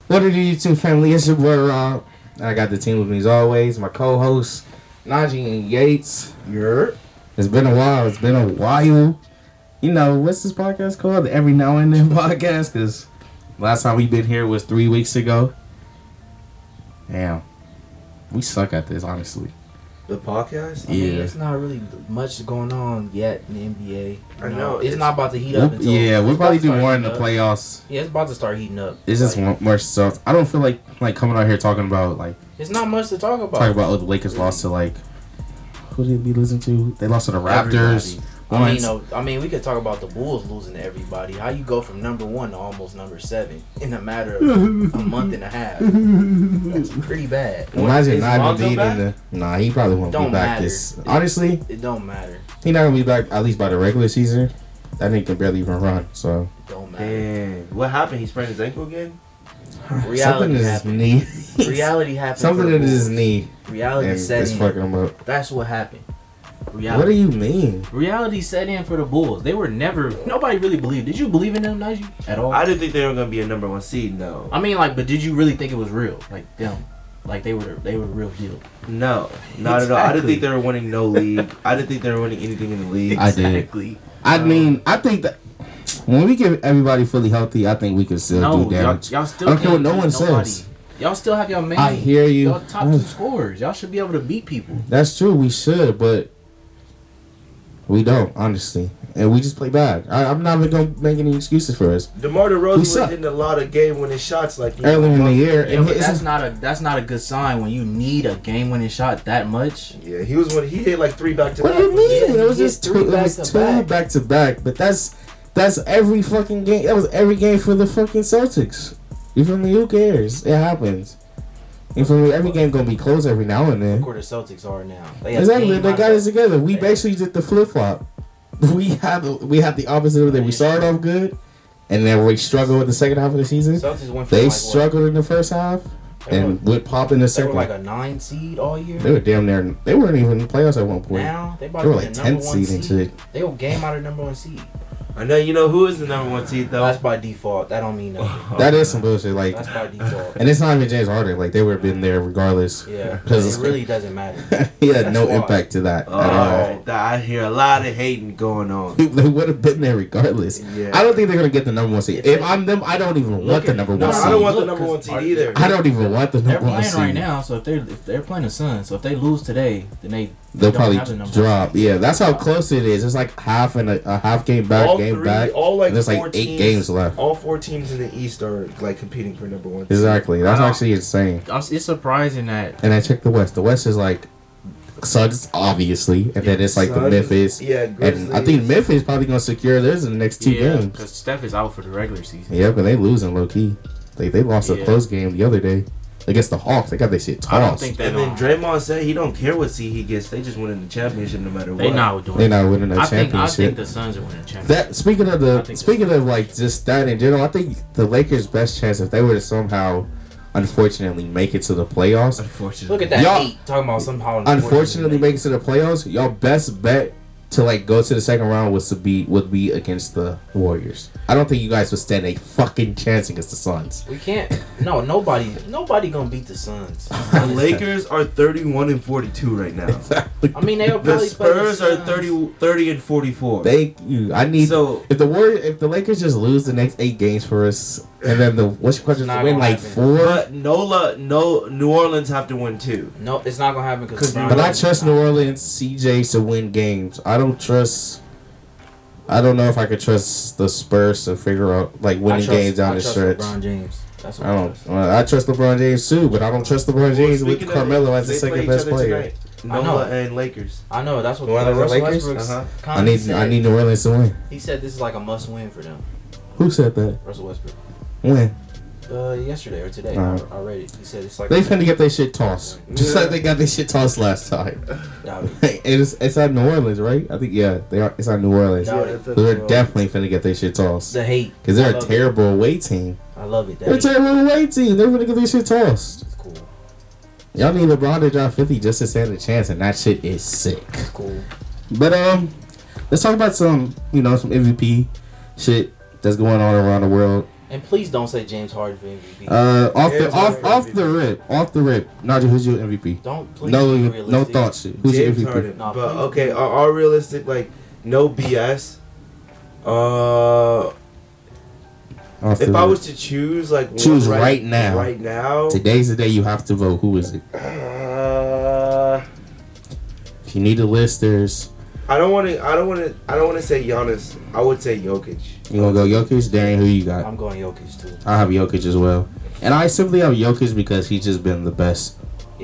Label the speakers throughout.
Speaker 1: What are the YouTube family? It's your boy Rob. I got the team with me as always. My co-hosts, Nnaji and Yates. It's been a while. You know, what's this podcast called? The Every Now and Then podcast? Because last time we've been here was 3 weeks ago. Damn. We suck at this, honestly.
Speaker 2: The podcast?
Speaker 3: I mean, it's not really much going on yet in the NBA.
Speaker 2: I know.
Speaker 3: It's not about to heat up until...
Speaker 1: Yeah, we'll probably do more in the playoffs.
Speaker 3: Yeah, it's about to start heating up.
Speaker 1: It's just more stuff. I don't feel like coming out here talking about, like...
Speaker 3: It's not much to talk about.
Speaker 1: Talk about, the Lakers lost to, like... Who did we losing to? They lost to the Raptors.
Speaker 3: I mean, we could talk about the Bulls losing to everybody. How you go from number 1 to almost number 7 in a matter of a month and a half? That's pretty bad.
Speaker 1: Imagine not beating the. Nah, he probably won't be back this. Honestly,
Speaker 3: it don't matter.
Speaker 1: He not gonna be back at least by the regular season. That nigga can barely even run. So.
Speaker 3: Don't matter.
Speaker 2: Dang. What happened? He sprained his ankle again?
Speaker 1: Something in his knee.
Speaker 3: Reality happened.
Speaker 1: Something in his knee.
Speaker 3: Reality set in.
Speaker 1: It's fucking him up.
Speaker 3: That's what happened. Reality.
Speaker 1: What do you mean?
Speaker 3: Reality set in for the Bulls. They were never. Nobody really believed. Did you believe in them, Nnaji, at all?
Speaker 2: I didn't think they were gonna be a number 1 seed. No.
Speaker 3: I mean, but did you really think it was real? Like them, like they were the real deal.
Speaker 2: No, not at all. I didn't think they were winning no league. I didn't think they were winning anything in the league.
Speaker 3: Exactly.
Speaker 1: I mean, I think that when we get everybody fully healthy, I think we can still do damage.
Speaker 3: Y'all still
Speaker 1: I don't care what no one says.
Speaker 3: Y'all still have your main.
Speaker 1: I hear you.
Speaker 3: Y'all top 2 scorers. Y'all should be able to beat people.
Speaker 1: That's true. We should, but. We don't, honestly. And we just play bad. I'm not even going to make any excuses for us.
Speaker 2: DeMar DeRozan was hitting a lot of game-winning shots
Speaker 1: earlier in the year.
Speaker 3: Yeah, but that's not a good sign when you need a game-winning shot that much.
Speaker 2: Yeah, he hit like 3 back-to-back.
Speaker 1: What do you mean?
Speaker 3: Yeah,
Speaker 1: it was just 2 back-to-back. But that's every fucking game. That was every game for the fucking Celtics. You feel me? Who cares? It happens. You feel me? Every game gonna be close every now and then.
Speaker 3: Look where the Celtics are now.
Speaker 1: Exactly. They got us together. We basically did the flip-flop. We had the opposite of that. We started off good, and then we struggled with the second half of the season.
Speaker 3: Celtics went from
Speaker 1: they struggled in the first half, and would pop in the second.
Speaker 3: They were like a 9 seed all year.
Speaker 1: They were damn near. They weren't even in the playoffs at one point.
Speaker 3: Now they
Speaker 1: were like 10th seed and shit.
Speaker 3: They were game out of number 1 seed.
Speaker 2: I know. You know who is the number 1 seed though?
Speaker 3: That's by default. That don't mean nothing.
Speaker 1: That is some bullshit. Like
Speaker 3: that's by default.
Speaker 1: And it's not even James Harden. Like they would have been there regardless.
Speaker 3: Yeah, because it really doesn't matter.
Speaker 1: He had no impact to that at all.
Speaker 2: I hear a lot of hating going on.
Speaker 1: They would have been there regardless. Yeah. I don't think they're gonna get the number 1 seed. If I'm them, I don't even want the number 1 seed.
Speaker 2: I don't want the number 1 seed either.
Speaker 1: I don't even want the number 1 seed.
Speaker 3: They're playing right now, so if they're playing the Suns, so if they lose today, then
Speaker 1: they'll probably drop. Yeah, that's how close it is. It's like half and a half game back, back.
Speaker 2: Like
Speaker 1: and there's like 8 games left.
Speaker 2: All 4 teams in the East are like competing for number 1 seed.
Speaker 1: Exactly. That's actually insane.
Speaker 3: It's surprising that.
Speaker 1: And I checked the West. The West is like Suns, obviously, and then it's like the Memphis.
Speaker 2: Yeah, Grizzlies.
Speaker 1: And I think Memphis is probably gonna secure theirs in the next 2 games.
Speaker 3: Because Steph is out for the regular season.
Speaker 1: Yeah, but they losing low key. They lost a close game the other day against the Hawks. They got their shit tossed.
Speaker 3: I don't think they.
Speaker 2: And then Draymond said he don't care what seed he gets. They just winning the championship no matter what.
Speaker 1: They're not winning the championship.
Speaker 3: I think the Suns are winning the championship.
Speaker 1: Speaking of like just that in general, I think the Lakers' best chance if they were to somehow, unfortunately, make it to the playoffs.
Speaker 2: Unfortunately,
Speaker 3: look at that heat talking about somehow.
Speaker 1: Unfortunately, make it to the playoffs. Y'all best bet to like go to the second round would be against the Warriors. I don't think you guys would stand a fucking chance against the Suns.
Speaker 3: We can't. No, nobody gonna beat the Suns.
Speaker 2: The Lakers are 31-42 right now.
Speaker 1: Exactly.
Speaker 3: I mean, they'll
Speaker 2: the
Speaker 3: probably
Speaker 2: Spurs are 30-44.
Speaker 1: Thank you. If the Lakers just lose the next 8 games for us, and then what's your question? Win like 4.
Speaker 2: But no, New Orleans have to win 2.
Speaker 3: No, it's not gonna happen because.
Speaker 1: But I trust New Orleans CJ to win games. I don't know if I could trust the Spurs to figure out like winning games down the stretch.
Speaker 3: LeBron James. That's what
Speaker 1: I trust LeBron James too, but I don't trust LeBron James with Carmelo as the second best player.
Speaker 2: Nola and Lakers.
Speaker 3: I know that's what
Speaker 1: Russell
Speaker 3: Westbrook's.
Speaker 1: I need New Orleans to win.
Speaker 3: He said this is like a must-win for them.
Speaker 1: Who said that?
Speaker 3: Russell Westbrook.
Speaker 1: When?
Speaker 3: Yesterday or today. I read it. He said it's like
Speaker 1: they finna get their shit tossed, just like they got their shit tossed last time. It's at New Orleans, right? I think they are. It's at New Orleans. So they're definitely finna get their shit tossed.
Speaker 3: The hate,
Speaker 1: because they're a terrible away team.
Speaker 3: I love it.
Speaker 1: They're a terrible away team. They're finna get their shit tossed.
Speaker 3: It's cool.
Speaker 1: Y'all need LeBron to drop 50 just to stand a chance, and that shit is sick.
Speaker 3: It's cool.
Speaker 1: But let's talk about some MVP shit that's going on around the world.
Speaker 3: And please don't say James Harden for MVP.
Speaker 1: Off the rip. Nnaji, who's your MVP?
Speaker 3: Don't please.
Speaker 1: No thoughts. Who's
Speaker 2: James
Speaker 1: your MVP?
Speaker 2: Harden.
Speaker 3: No,
Speaker 2: But
Speaker 3: please.
Speaker 2: okay, all realistic, like no BS. If I was to choose, like
Speaker 1: choose
Speaker 2: one
Speaker 1: right now.
Speaker 2: Right now.
Speaker 1: Today's the day you have to vote. Who is it? If you need a list, there's.
Speaker 2: I don't want to say Giannis. I would say Jokic.
Speaker 1: You gonna go Jokic? Darian, who you got?
Speaker 3: I'm going Jokic too.
Speaker 1: I have Jokic as well, and I simply have Jokic because he's just been the best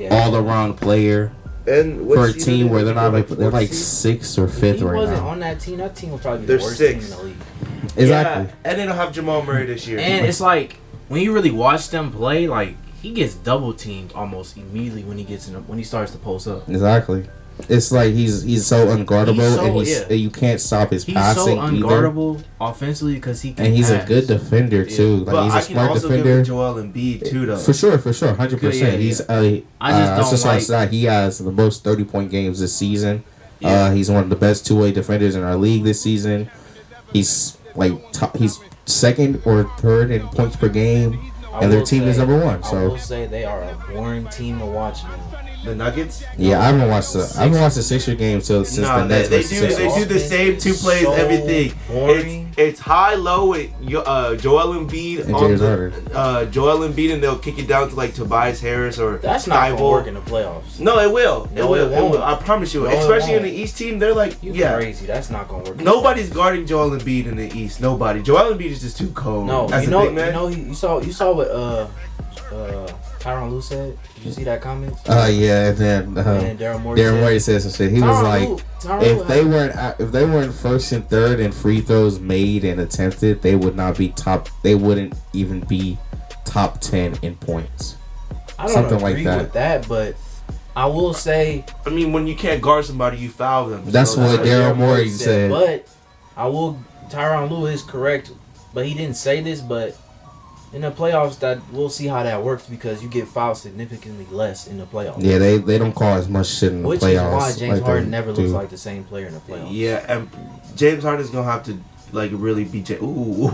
Speaker 1: all-around player
Speaker 2: And
Speaker 1: for a team where they're not like they're like 6th or 5th
Speaker 3: If he
Speaker 1: right
Speaker 3: wasn't
Speaker 1: now.
Speaker 3: on that team would probably be
Speaker 2: They're
Speaker 3: the worst
Speaker 2: 6th.
Speaker 3: team in the league.
Speaker 1: Exactly.
Speaker 2: Yeah, and they don't have Jamal Murray this year.
Speaker 3: And it's like when you really watch them play, like he gets double teamed almost immediately when he starts to post up.
Speaker 1: Exactly. It's like he's so unguardable, and you can't stop his
Speaker 3: He's
Speaker 1: passing
Speaker 3: so
Speaker 1: either.
Speaker 3: unguardable offensively because he can.
Speaker 1: And he's
Speaker 3: pass.
Speaker 1: a good defender too. Like
Speaker 2: but
Speaker 1: he's
Speaker 2: I
Speaker 1: a
Speaker 2: can
Speaker 1: smart
Speaker 2: also
Speaker 1: defender.
Speaker 2: give it Joel Embiid too, though.
Speaker 1: For sure, 100%.
Speaker 3: Yeah.
Speaker 1: He's
Speaker 3: I just don't like.
Speaker 1: he has the most 30-point games this season.
Speaker 2: Yeah.
Speaker 1: He's one of the best two-way defenders in our league this season. He's like he's second or third in points per game, and their team is number 1.
Speaker 3: I
Speaker 1: So
Speaker 3: will say they are a boring team to watch now.
Speaker 2: The Nuggets.
Speaker 1: yeah, I haven't watched the Sixer game since the Nets
Speaker 2: they
Speaker 1: versus
Speaker 2: do
Speaker 1: Sixers.
Speaker 2: the same two plays,
Speaker 3: So
Speaker 2: everything.
Speaker 3: boring.
Speaker 2: It's high low with Joel Embiid
Speaker 1: And
Speaker 2: on
Speaker 1: James
Speaker 2: the Joel Embiid, and they'll kick it down to like Tobias Harris or
Speaker 3: That's not gonna
Speaker 2: Thibault.
Speaker 3: work in the playoffs.
Speaker 2: No, it will.
Speaker 3: No, it won't.
Speaker 2: I promise you.
Speaker 3: No, it
Speaker 2: Especially in
Speaker 3: won't.
Speaker 2: the East team, they're like,
Speaker 3: You
Speaker 2: yeah.
Speaker 3: crazy? That's not gonna work.
Speaker 2: Nobody's guarding Joel Embiid in the East. Nobody. Joel Embiid is just too cold.
Speaker 3: No,
Speaker 2: as
Speaker 3: you
Speaker 2: a
Speaker 3: know,
Speaker 2: big man.
Speaker 3: you saw what Tyronn Lue said. Did you see that comment?
Speaker 1: Yeah, and then
Speaker 3: And Daryl Morey
Speaker 1: Darren Morey said some shit. He was like, if they
Speaker 3: weren't,
Speaker 1: weren't first and third in free throws made and attempted, they would not be top. They wouldn't even be top 10 in points.
Speaker 3: I don't
Speaker 1: something
Speaker 3: agree
Speaker 1: like that.
Speaker 3: with that, but I will say
Speaker 2: I mean, when you can't guard somebody, you foul them.
Speaker 1: That's
Speaker 2: So
Speaker 1: what Daryl Morey said.
Speaker 3: But I will. Tyronn Lue is correct, but he didn't say this. But in the playoffs, that we'll see how that works because you get fouled significantly less in the playoffs.
Speaker 1: Yeah, they don't call as much shit in the
Speaker 3: Which
Speaker 1: playoffs.
Speaker 3: is why James Harden never
Speaker 1: do.
Speaker 3: looks like the same player in the playoffs.
Speaker 2: Yeah, and James Harden's gonna have to like really be. Ooh,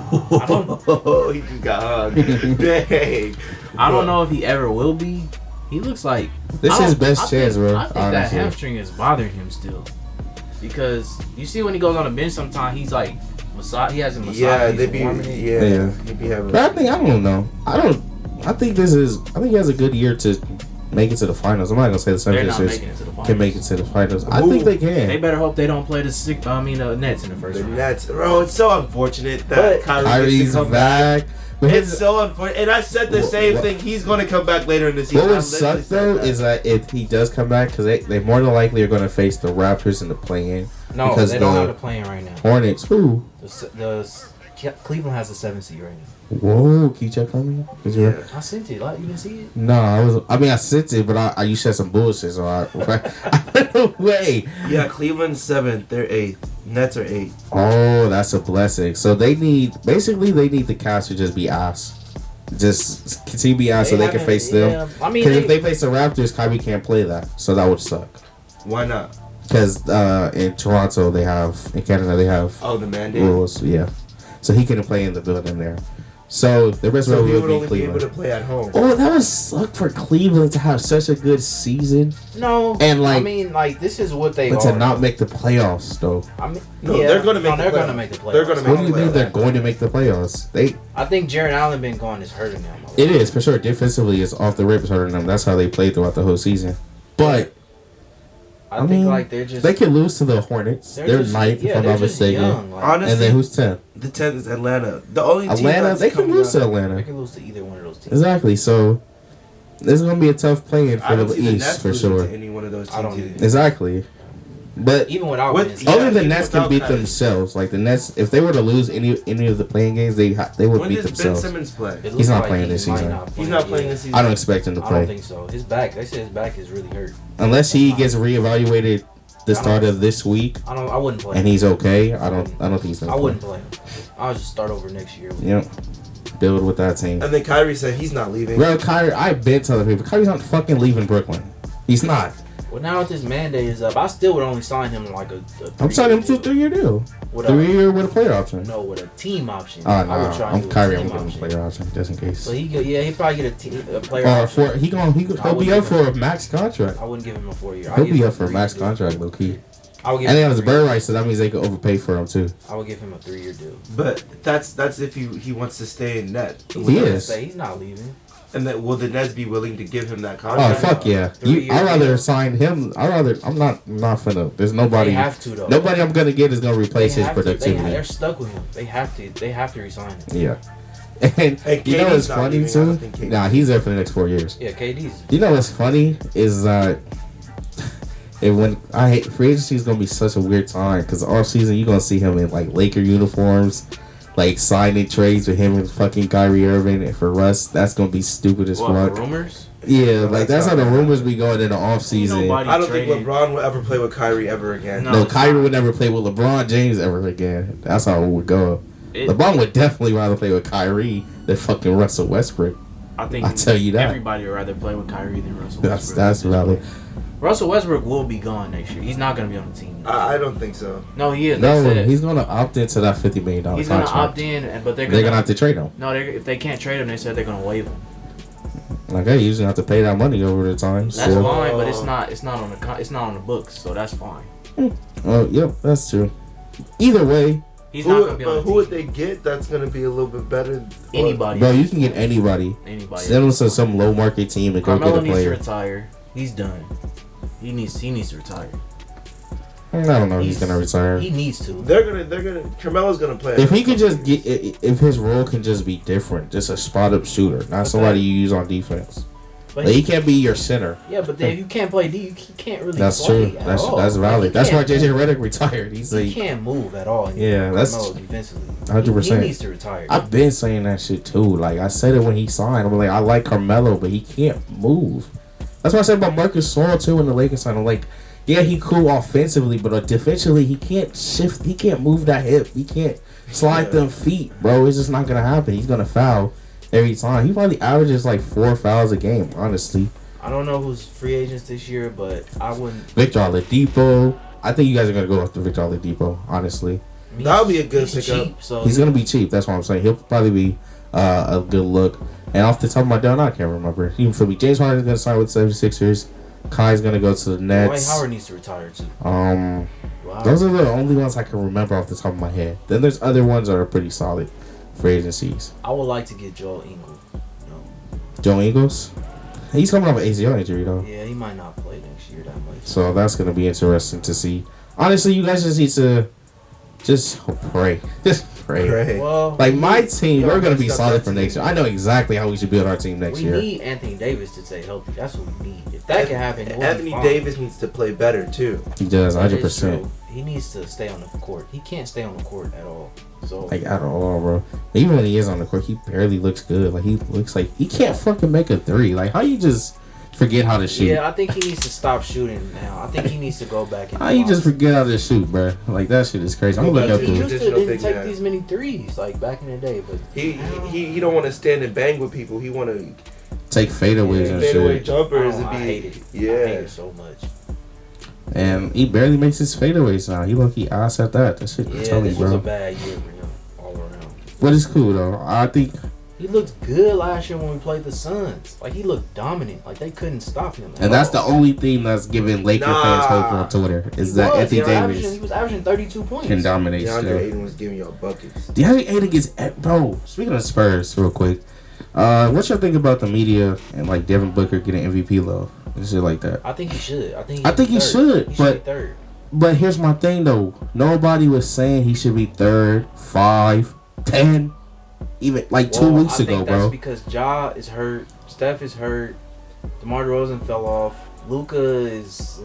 Speaker 2: he just got hugged. Dang.
Speaker 3: I don't know if he ever will be. He looks like
Speaker 1: This is his best chance, bro.
Speaker 3: I think that
Speaker 1: honestly.
Speaker 3: hamstring is bothering him still, because you see when he goes on the bench, sometimes he's like massage. He has a massage.
Speaker 2: Yeah,
Speaker 3: he's
Speaker 2: they be.
Speaker 3: warming it.
Speaker 2: Yeah, he be having.
Speaker 1: But I don't know. I think he has a good year to make it to the finals. I'm not gonna say the
Speaker 3: They're not
Speaker 1: 76ers
Speaker 3: making it to the finals.
Speaker 1: can make it to the finals. I
Speaker 2: Ooh.
Speaker 1: think they
Speaker 3: They
Speaker 1: can.
Speaker 3: better hope they don't play the Nets in the first
Speaker 2: The
Speaker 3: round.
Speaker 2: Nets, bro. It's so unfortunate
Speaker 3: But
Speaker 2: that Kyrie gets
Speaker 1: Kyrie's
Speaker 2: to come back.
Speaker 1: back. But
Speaker 2: It's so unfortunate, and I said the same
Speaker 1: What-
Speaker 2: thing. He's gonna come back later in the season.
Speaker 1: what
Speaker 2: I
Speaker 1: would
Speaker 2: literally
Speaker 1: suck
Speaker 2: said
Speaker 1: though
Speaker 2: that.
Speaker 1: is that if he does come back, because they more than likely are going to face the Raptors in the play-in.
Speaker 3: No,
Speaker 1: because
Speaker 3: they don't
Speaker 1: the
Speaker 3: have the playing right now.
Speaker 1: Hornets. Who?
Speaker 3: Cleveland has a 7 seed right now.
Speaker 1: Whoa, can you check on me? Is your-
Speaker 2: Yeah.
Speaker 3: I sent it. Like, you didn't see it?
Speaker 1: No, I sent it, but you said some bullshit, so I went away.
Speaker 2: Yeah, Cleveland's 7th. They're 8th. Nets are 8th.
Speaker 1: Oh, that's a blessing. So they need the Cavs to just be ass. Just continue to be ass so they can
Speaker 3: haven't-
Speaker 1: face them.
Speaker 3: yeah. I mean,
Speaker 1: Because if they face the Raptors, Kyrie can't play that. So that would suck.
Speaker 2: Why not?
Speaker 1: Because in Toronto, in Canada, they have
Speaker 2: Oh, the mandate.
Speaker 1: rules. Yeah. So he couldn't play in the building there. So the best
Speaker 2: So
Speaker 1: way
Speaker 2: he
Speaker 1: would
Speaker 2: would
Speaker 1: be
Speaker 2: only be able
Speaker 1: Cleveland.
Speaker 2: to play at home.
Speaker 1: Oh, that would suck for Cleveland to have such a good season.
Speaker 3: No.
Speaker 1: And, like-
Speaker 3: I mean, like, this is what they
Speaker 1: But
Speaker 3: are.
Speaker 1: to not make the playoffs, though.
Speaker 3: I mean,
Speaker 2: No,
Speaker 3: yeah,
Speaker 2: they're gonna make the
Speaker 3: they're
Speaker 2: playoffs.
Speaker 3: gonna make the playoffs.
Speaker 2: They're gonna make
Speaker 1: What do you
Speaker 2: the
Speaker 1: mean
Speaker 2: playoffs.
Speaker 1: they're going to make the playoffs?
Speaker 3: I think Jared Allen been gone is hurting them.
Speaker 1: It is, for sure. Defensively, it's off the rip hurting them. That's how they played throughout the whole season. But
Speaker 3: I
Speaker 1: I
Speaker 3: think
Speaker 1: mean,
Speaker 3: like they're just
Speaker 1: they could lose to the Hornets. They're
Speaker 3: just,
Speaker 1: ninth,
Speaker 3: yeah,
Speaker 1: if I'm
Speaker 3: they're
Speaker 1: not
Speaker 3: just
Speaker 1: mistaken.
Speaker 3: young. Like,
Speaker 2: Honestly,
Speaker 1: And then who's 10th?
Speaker 2: the 10th is Atlanta. The only team
Speaker 1: Atlanta.
Speaker 2: that's
Speaker 1: They can
Speaker 2: coming
Speaker 1: lose to
Speaker 2: up-
Speaker 3: they
Speaker 1: Atlanta.
Speaker 3: can lose to either one of those teams.
Speaker 1: Exactly. So this is gonna be a tough play-in
Speaker 2: I
Speaker 1: for
Speaker 2: don't
Speaker 1: the
Speaker 2: see the
Speaker 1: East
Speaker 2: Nets
Speaker 1: for
Speaker 2: losing
Speaker 1: sure.
Speaker 2: to any one of those
Speaker 3: I don't
Speaker 2: teams.
Speaker 3: either.
Speaker 1: Exactly. But
Speaker 3: Even without
Speaker 2: With-
Speaker 3: wins.
Speaker 2: yeah,
Speaker 1: only the
Speaker 2: even
Speaker 1: Nets can
Speaker 2: without
Speaker 1: beat
Speaker 2: Kyrie.
Speaker 1: themselves. Like the Nets, if they were to lose any of the playing games, they would
Speaker 2: When
Speaker 1: beat
Speaker 2: does Ben
Speaker 1: themselves.
Speaker 2: Simmons play?
Speaker 3: It looks
Speaker 1: He's not
Speaker 3: like
Speaker 1: playing
Speaker 3: he
Speaker 1: this
Speaker 3: might
Speaker 1: season.
Speaker 3: not
Speaker 2: He's not playing
Speaker 3: yet.
Speaker 2: this season.
Speaker 1: I don't expect him to
Speaker 3: I don't
Speaker 1: play
Speaker 3: think so. His back. They say his back is really hurt.
Speaker 1: unless he
Speaker 3: That's
Speaker 1: gets reevaluated the start of this week
Speaker 3: I wouldn't play.
Speaker 1: and
Speaker 3: him.
Speaker 1: he's okay. I don't think he's gonna.
Speaker 3: I
Speaker 1: play.
Speaker 3: wouldn't play him. I'll just start over next year.
Speaker 1: Yep. Build with that team.
Speaker 2: And then Kyrie said he's not leaving.
Speaker 1: Bro, Kyrie, I've been telling people, Kyrie's not fucking leaving Brooklyn. He's not.
Speaker 3: Well, now that this mandate is up, I still would only sign him like a
Speaker 1: I'm signing him to a 3-year deal. 3-year with a player option.
Speaker 3: No, with a team option.
Speaker 1: Oh, no. I'm Kyrie. I'm
Speaker 3: team
Speaker 1: giving him a player option just in case.
Speaker 3: So he'll probably get a player option.
Speaker 1: He'll be up for a max contract.
Speaker 3: I wouldn't give him a 4-year.
Speaker 1: He'll be up for a max contract, low key.
Speaker 3: I would give
Speaker 1: and
Speaker 3: him
Speaker 1: he has a bird right, so that means they could overpay for him too.
Speaker 3: I would give him a 3-year deal.
Speaker 2: But that's if he wants to stay in net.
Speaker 1: He is.
Speaker 3: He's not leaving.
Speaker 2: And that will the Nets be willing to give him that
Speaker 1: Oh
Speaker 2: contract?
Speaker 1: fuck yeah! I'd rather sign him. I'm not finna. There's nobody.
Speaker 3: They have to though.
Speaker 1: Nobody I'm gonna get is gonna replace his productivity.
Speaker 3: They're stuck with him. They have to resign him.
Speaker 1: Yeah. And you know what's funny too? Nah, he's there for the next 4 years.
Speaker 3: Yeah, KD's.
Speaker 1: You know what's funny is that free agency is gonna be such a weird time because all season you're gonna see him in like Laker uniforms, like signing trades with him and fucking Kyrie Irving, and for Russ that's gonna be stupid as fuck.
Speaker 3: Rumors?
Speaker 1: Yeah, like that's how the rumors be going in the off season.
Speaker 2: I don't think LeBron will ever play with Kyrie ever again.
Speaker 1: No, Kyrie would never play with LeBron James ever again. That's how it would go. LeBron would definitely rather play with Kyrie than fucking Russell Westbrook.
Speaker 3: I
Speaker 1: tell you that
Speaker 3: everybody would rather play with Kyrie than Russell Westbrook.
Speaker 1: That's valid.
Speaker 3: Russell Westbrook will be gone next year. He's not going to be on the team.
Speaker 2: I don't think so.
Speaker 3: No, he is.
Speaker 1: No, he's going to opt into that $50 million contract.
Speaker 3: He's going to opt in, but they're
Speaker 1: going to have to trade him.
Speaker 3: No, if they can't trade him, they said they're going to waive him.
Speaker 1: Okay, you usually have to pay that money over the time.
Speaker 3: That's fine, but it's not on the books, so that's fine.
Speaker 1: Oh, yep, that's true. Either way,
Speaker 3: he's not going to be on the team.
Speaker 2: Who would they get that's going to be a little bit better?
Speaker 3: Anybody.
Speaker 1: Bro, you can get anybody. Send them to some low market team and go get a player.
Speaker 3: Carmelo needs to retire. He's done. He needs to retire.
Speaker 1: I don't know if he's gonna retire.
Speaker 3: He needs to.
Speaker 2: They're gonna. Carmelo's gonna play.
Speaker 1: If he could just get, if his role can just be different, just a spot up shooter, not somebody you use on defense. But like, he can't be your center.
Speaker 3: Yeah, but if you can't play D, you can't really.
Speaker 1: That's
Speaker 3: play
Speaker 1: true.
Speaker 3: At
Speaker 1: That's
Speaker 3: all.
Speaker 1: that's valid. That's why JJ Redick retired.
Speaker 3: He can't move at all.
Speaker 1: Yeah, that's
Speaker 3: defensively.
Speaker 1: 100%.
Speaker 3: He needs to retire.
Speaker 1: I've been saying that shit too. Like I said it when he signed. I'm like, I like Carmelo, but he can't move. That's what I said about Marcus Gasol too in the Lakers sign. I'm like, yeah, he cool offensively, but defensively he can't shift. He can't move that hip. He can't slide them feet, bro. It's just not gonna happen. He's gonna foul every time. He probably averages like 4 fouls a game, honestly.
Speaker 3: I don't know who's free agents this year, but I wouldn't.
Speaker 1: Victor Oladipo. I think you guys are gonna go after Victor Oladipo, honestly.
Speaker 2: That would be a good pickup.
Speaker 3: Cheap, so
Speaker 1: he's gonna be cheap. That's what I'm saying. He'll probably be a good look. And off the top of my dome, I can't remember. Even for me, James Harden's gonna sign with 76ers. Kai's gonna go to the Nets.
Speaker 3: Dwight Howard needs to retire too.
Speaker 1: Wow. Those are the only ones I can remember off the top of my head. Then there's other ones that are pretty solid free agencies.
Speaker 3: I would like to get Joel Ingles.
Speaker 1: Joe Ingles? He's coming off an ACL injury though.
Speaker 3: Yeah, he might not play next year that much.
Speaker 1: So that's gonna be interesting to see. Honestly, you guys just need to just pray. Just pray.
Speaker 3: Well,
Speaker 1: like my team, we're gonna be solid for next year. I know exactly how we should build our team next year.
Speaker 3: We need Anthony Davis to stay healthy. That's what we need. If that can happen,
Speaker 2: Anthony Davis needs to play better too.
Speaker 1: He does, 100%.
Speaker 3: He needs to stay on the court. He can't stay on the court at all. So
Speaker 1: like at all, bro. Even when he is on the court, he barely looks good. Like he looks like he can't fucking make a three. Like how you just forget how to shoot?
Speaker 3: Yeah, I think he needs to stop shooting now. I think he needs to go back.
Speaker 1: How you just forget how to shoot, bro? Like that shit is crazy. I'm gonna look up
Speaker 3: He used to didn't take these many threes like back in the day, but
Speaker 2: he don't want to stand and bang with people. He want to
Speaker 1: take fadeaways and shit.
Speaker 2: Jumpers and
Speaker 3: I hate it.
Speaker 2: Yeah,
Speaker 3: I hate it so much.
Speaker 1: And he barely makes his fadeaways now. He low-key ass at that. That shit.
Speaker 3: Yeah,
Speaker 1: tell me,
Speaker 3: this was a bad year for him all around.
Speaker 1: But it's cool though. I think
Speaker 3: he looked good last year when we played the Suns. Like he looked dominant. Like they couldn't stop him.
Speaker 1: And that's the only thing that's giving Laker fans hope on Twitter is that Anthony Davis.
Speaker 3: He was averaging 32 points.
Speaker 1: Can dominate.
Speaker 2: DeAndre Ayton was giving y'all buckets.
Speaker 1: DeAndre Ayton gets bro. Speaking of Spurs, real quick, what y'all think about the media and like Devin Booker getting MVP love and shit like that?
Speaker 3: I think he should. I think
Speaker 1: he should.
Speaker 3: He
Speaker 1: but
Speaker 3: should be third.
Speaker 1: But here's my thing though. Nobody was saying he should be 3rd, 5, 10, even like 2 weeks ago, bro.
Speaker 3: That's because Ja is hurt, Steph is hurt, DeMar DeRozan fell off, Luka is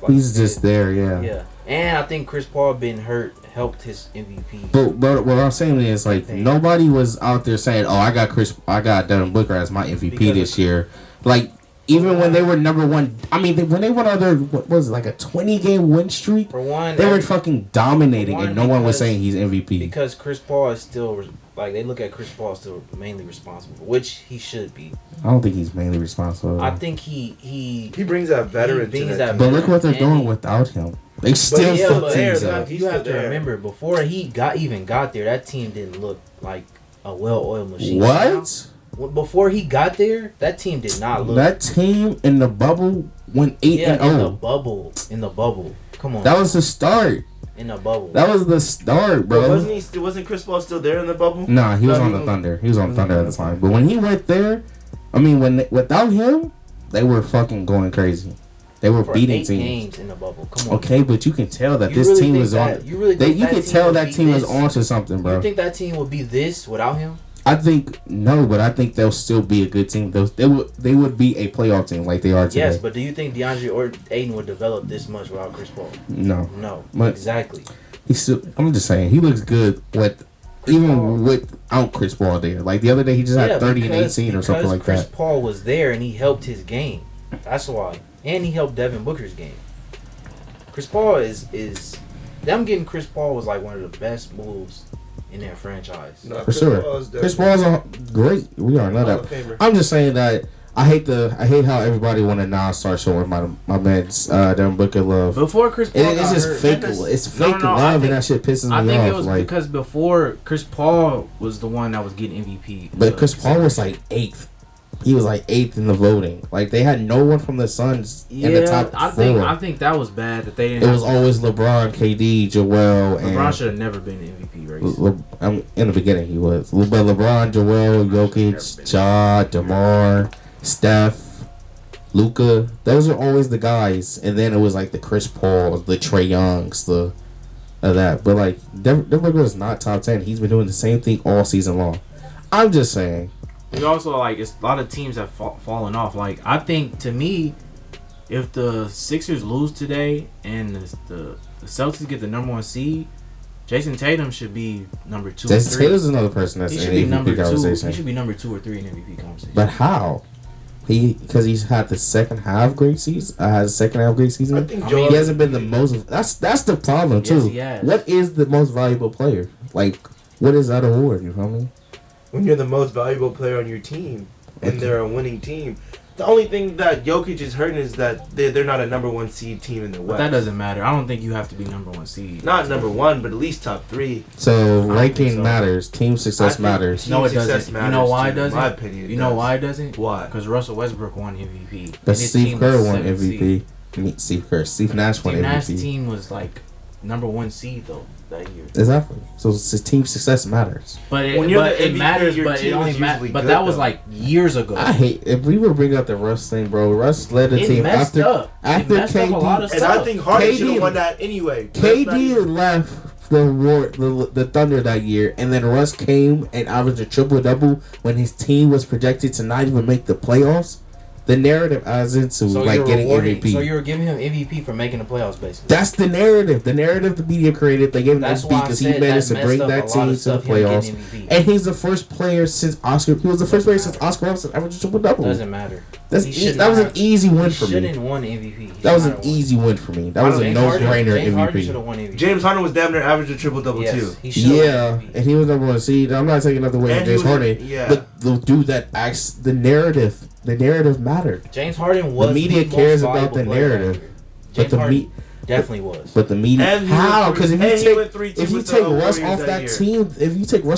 Speaker 1: he's just there, yeah.
Speaker 3: Yeah, and I think Chris Paul being hurt helped his MVP.
Speaker 1: But what I'm saying is like nobody was out there saying, "Oh, I got Devin Booker as my MVP this year." Like. Even when they were number one, I mean, when they went on their, what was it, like a 20-game win streak?
Speaker 3: For one,
Speaker 1: they were fucking dominating, and no one was saying he's MVP.
Speaker 3: Because Chris Paul is still like they look at Chris Paul still mainly responsible, which he should be.
Speaker 1: I don't think he's mainly responsible.
Speaker 3: I think he
Speaker 2: brings that veteran to that.
Speaker 1: But look what they're doing without him. They still fuck teams up.
Speaker 3: You have to remember, before he got there, that team didn't look like a well-oiled machine.
Speaker 1: What?
Speaker 3: Before he got there, that team did not look.
Speaker 1: That team in the bubble went 8-0.
Speaker 3: In the bubble. Come on.
Speaker 1: That was the start.
Speaker 3: In the bubble.
Speaker 1: That was the start, bro.
Speaker 2: Wasn't Chris Paul still there in the bubble?
Speaker 1: Nah, he was on the Thunder. He was on Thunder at the time. But when he went there, I mean, without him, they were fucking going crazy. They were beating teams.
Speaker 3: Games in the bubble. Come on.
Speaker 1: Okay, but you can tell that this team was on. You can tell that team was onto something, bro.
Speaker 3: You think that team would be this without him?
Speaker 1: I think no, but I think they'll still be a good team. They would be a playoff team like they are today.
Speaker 3: Yes, but do you think DeAndre or Ayton would develop this much without Chris Paul?
Speaker 1: No.
Speaker 3: But exactly.
Speaker 1: I'm just saying he looks good without Chris Paul there. Like the other day, he just had 30 and 18 or something like
Speaker 3: Chris
Speaker 1: that.
Speaker 3: Chris Paul was there and he helped his game. That's why, and he helped Devin Booker's game. Chris Paul is them getting Chris Paul was like one of the best moves in their franchise.
Speaker 1: No, for sure. Chris Paul's great. We are not that. I'm just saying that I hate how everybody want to now start showing my man's Devin Booker love.
Speaker 3: Before Chris Paul,
Speaker 1: it's just fake. It's fake love, and that shit pisses me off.
Speaker 3: I think it was because before Chris Paul was the one that was getting MVP.
Speaker 1: But Chris Paul was like 8th. He was like 8th in the voting. Like they had no one from the Suns in the top 4.
Speaker 3: I think that was bad that they didn't.
Speaker 1: It was always LeBron, KD, Joel, and
Speaker 3: LeBron should have never been in MVP race.
Speaker 1: In the beginning he was, but LeBron, Joel, Jokic, Ja, DeMar, Steph, Luka. Those are always the guys. And then it was like the Chris Pauls, the Trae Youngs, the that. But like Devin Booker is not top 10. He's been doing the same thing all season long. I'm just saying.
Speaker 3: And also, like, it's a lot of teams have fallen off. Like, I think, to me, if the Sixers lose today and the Celtics get the number 1 seed, Jason Tatum should be number 2 or 3.
Speaker 1: Jason Tatum's another person that's in the MVP conversation.
Speaker 3: He should be number 2 or 3 in MVP conversation.
Speaker 1: But how? Because he's had the second half great season. I think he hasn't been the most. That's the problem, too.
Speaker 3: Yes,
Speaker 1: what is the most valuable player? Like, what is that award? You feel me?
Speaker 2: When you're the most valuable player on your team and they're a winning team, the only thing that Jokic is hurting is that they're not a number 1 seed team in the West.
Speaker 3: But that doesn't matter. I don't think you have to be number 1 seed.
Speaker 2: Not number 1, but at least top 3.
Speaker 1: So ranking matters. Team success matters.
Speaker 3: No, it doesn't. You know why it doesn't?
Speaker 2: In my opinion,
Speaker 3: you know why it doesn't?
Speaker 2: Why?
Speaker 3: Because Russell Westbrook won MVP.
Speaker 1: But Steve Kerr won MVP. Steve Nash won MVP. Steve
Speaker 3: Nash's team was like number 1 seed though that year.
Speaker 1: Exactly. So team success matters.
Speaker 3: But it matters. But it only matters. But that was like years ago.
Speaker 1: I hate if we were bring up the Russ thing, bro. Russ led the team after KD.
Speaker 3: A lot of
Speaker 2: and I think Harden should have won that anyway.
Speaker 1: KD left the Thunder that year, and then Russ came and averaged a triple-double when his team was projected to not even make the playoffs. The narrative as into getting MVP.
Speaker 3: So you were giving him MVP for making the playoffs, basically.
Speaker 1: That's the narrative. The narrative the media created. They gave him MVP because he managed to bring that team to the playoffs. And he's the first player since Oscar. He was the first player since Oscar Robertson averaged a triple double.
Speaker 3: Doesn't matter.
Speaker 1: That was an easy win for me.
Speaker 3: Shouldn't won MVP.
Speaker 1: That was an easy win for me. That was a no-brainer MVP.
Speaker 2: James Harden was damn near averaged a triple double too.
Speaker 1: Yeah, and he was number 1 seed. I'm not taking nothing away from James Harden. But the dude that acts the narrative. The narrative mattered.
Speaker 3: James Harden was
Speaker 1: the media cares about the narrative, but the
Speaker 3: definitely was.
Speaker 1: But the media, how? Because if you take Russ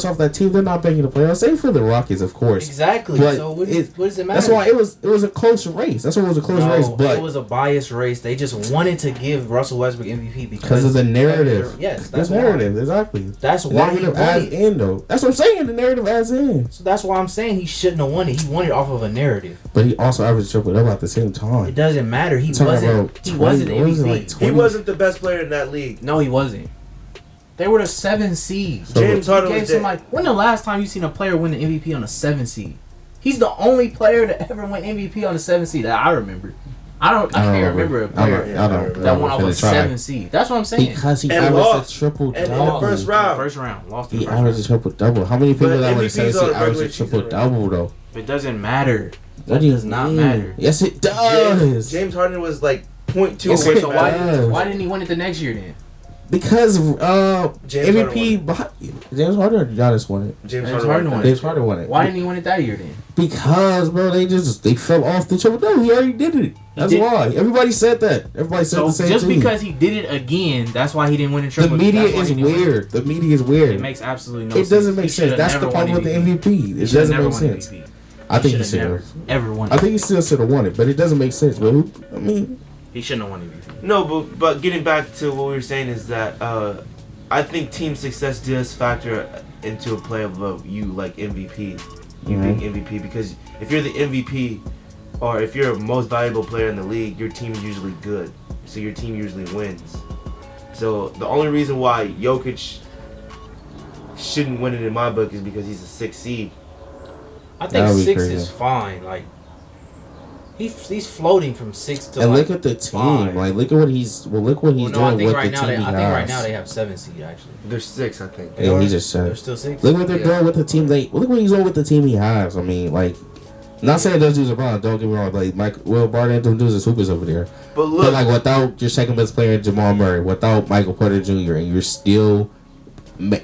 Speaker 1: off that team, they're not making the playoffs. Same for the Rockets, of course.
Speaker 3: Exactly.
Speaker 1: But
Speaker 3: so what does it matter?
Speaker 1: That's why it was a close race. That's why it was a close race. But
Speaker 3: it was a biased race. They just wanted to give Russell Westbrook MVP
Speaker 1: because of the narrative.
Speaker 3: Yes,
Speaker 1: that's the narrative. Exactly.
Speaker 3: That's why
Speaker 1: narrative adds in though. That's what I'm saying. The narrative adds in.
Speaker 3: So that's why I'm saying he shouldn't have won it. He won it off of a narrative.
Speaker 1: But he also averaged triple double at the same time.
Speaker 3: It doesn't matter. He wasn't MVP.
Speaker 2: He wasn't the best player in that league.
Speaker 3: No, he wasn't. They were the 7 seed.
Speaker 2: James Harden was
Speaker 3: when the last time you seen a player win the MVP on a 7 seed? He's the only player to ever win MVP on a 7 seed that I remember. I can't remember a player that won off a 7 seed. That's what I'm saying.
Speaker 1: Because he averaged a triple double.
Speaker 2: In the first round.
Speaker 3: Lost
Speaker 1: he averaged a triple double. How many people that won a 7 seed averaged a triple double though?
Speaker 3: It doesn't matter.
Speaker 1: That does not matter. Yes, it does.
Speaker 2: James Harden was like 0.2.
Speaker 3: Okay, so why didn't he win it the next year then?
Speaker 1: Because
Speaker 2: James
Speaker 1: MVP James Harden or Giannis won it.
Speaker 2: James
Speaker 3: James
Speaker 2: Harden
Speaker 3: Harden won
Speaker 2: won
Speaker 3: it.
Speaker 1: James Harden won it.
Speaker 3: Why didn't he win it that year then?
Speaker 1: Because bro, they fell off the triple double. He already did it. That's why. Everybody said that. Everybody said the same
Speaker 3: just
Speaker 1: thing.
Speaker 3: because he did it again, that's why he didn't win the triple.
Speaker 1: The media is weird. The media is weird.
Speaker 3: It makes absolutely no sense.
Speaker 1: It doesn't make sense. That's the problem with the MVP. It doesn't make sense. I think he should have
Speaker 3: ever won it.
Speaker 1: I think he still should have won it, but it doesn't make sense. But I mean,
Speaker 3: he shouldn't have won MVP.
Speaker 2: No, but getting back to what we were saying is that I think team success does factor into a play of you like MVP, being MVP, because if you're the MVP or if you're most valuable player in the league, your team is usually good, so your team usually wins. So the only reason why Jokic shouldn't win it in my book is because he's a 6th seed.
Speaker 3: I think 6 is fine. Like he's floating from 6 to.
Speaker 1: And look at the team.
Speaker 3: 5.
Speaker 1: Like look what he's doing with the team he has.
Speaker 3: I think right now they have 7 seed actually.
Speaker 2: They're 6, I think.
Speaker 1: Yeah, he just said.
Speaker 3: They're still 6.
Speaker 1: Look what they're doing with the team. Look what he's doing with the team he has. I mean, like, not saying those dudes are problem. Don't get me wrong. Like Will Barton and them dudes are supers over there.
Speaker 2: But look,
Speaker 1: but like without your second best player Jamal Murray, without Michael Porter Jr., and you're still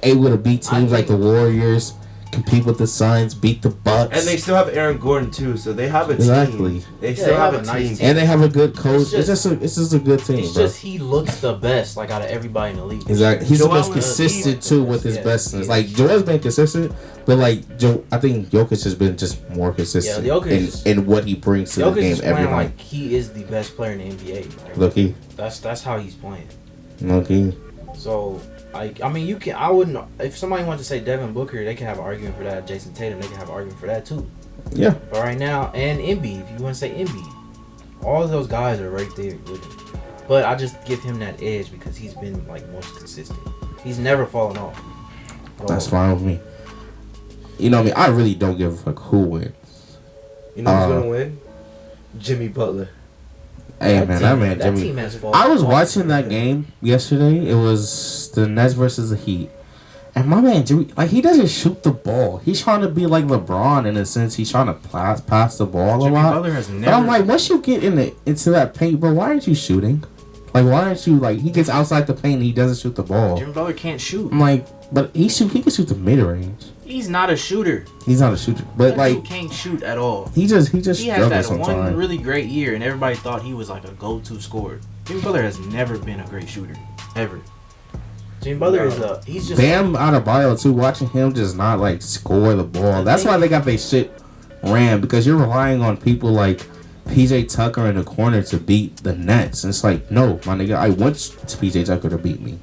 Speaker 1: able to beat teams like the Warriors, compete with the Suns, beat the Bucks,
Speaker 2: and they still have Aaron Gordon too, so they have a team.
Speaker 1: Exactly.
Speaker 2: They still have a
Speaker 1: nice
Speaker 2: team,
Speaker 1: and they have a good coach. It's just a good team.
Speaker 3: It's just he looks the best, like out of everybody in the league.
Speaker 1: Exactly. He's the most consistent too with his bestness. Like Joel's been consistent, but like I think Jokic has been just more consistent in what he brings to the game every night.
Speaker 3: Like he is the best player in the NBA. Like,
Speaker 1: Look-y.
Speaker 3: That's how he's playing.
Speaker 1: Look-y.
Speaker 3: So. Like, I mean, you can. I wouldn't. If somebody wanted to say Devin Booker, they can have an argument for that. Jason Tatum, they can have an argument for that too.
Speaker 1: Yeah.
Speaker 3: But right now, and Embiid, if you want to say Embiid, all of those guys are right there with him. But I just give him that edge because he's been like most consistent. He's never fallen off.
Speaker 1: That's fine with me. You know what I mean? I really don't give a fuck who wins.
Speaker 2: You know who's gonna win? Jimmy Butler.
Speaker 1: Hey that man Jimmy. I was watching that game yesterday. It was the Nets versus the Heat, and my man Jimmy, like he doesn't shoot the ball. He's trying to be like LeBron in a sense. He's trying to pass the ball a lot. But I'm like, once you get into that paint, bro, why aren't you shooting? Like, why aren't you like? He gets outside the paint and he doesn't shoot the ball.
Speaker 3: Jimmy Butler can't shoot.
Speaker 1: I'm like, but he can shoot the mid range.
Speaker 3: He's not a shooter.
Speaker 1: He's not a shooter, but
Speaker 3: that
Speaker 1: like
Speaker 3: dude can't shoot at all.
Speaker 1: He had that
Speaker 3: sometimes. One really great year, and everybody thought he was like a go-to scorer. Jimmy Butler has never been a great shooter, ever. Jimmy Butler he's just
Speaker 1: Bam Adebayo too. Watching him just not like score the ball. That's why they got their shit ran, because you're relying on people like PJ Tucker in the corner to beat the Nets. And it's like, no, my nigga, I want PJ Tucker to beat me.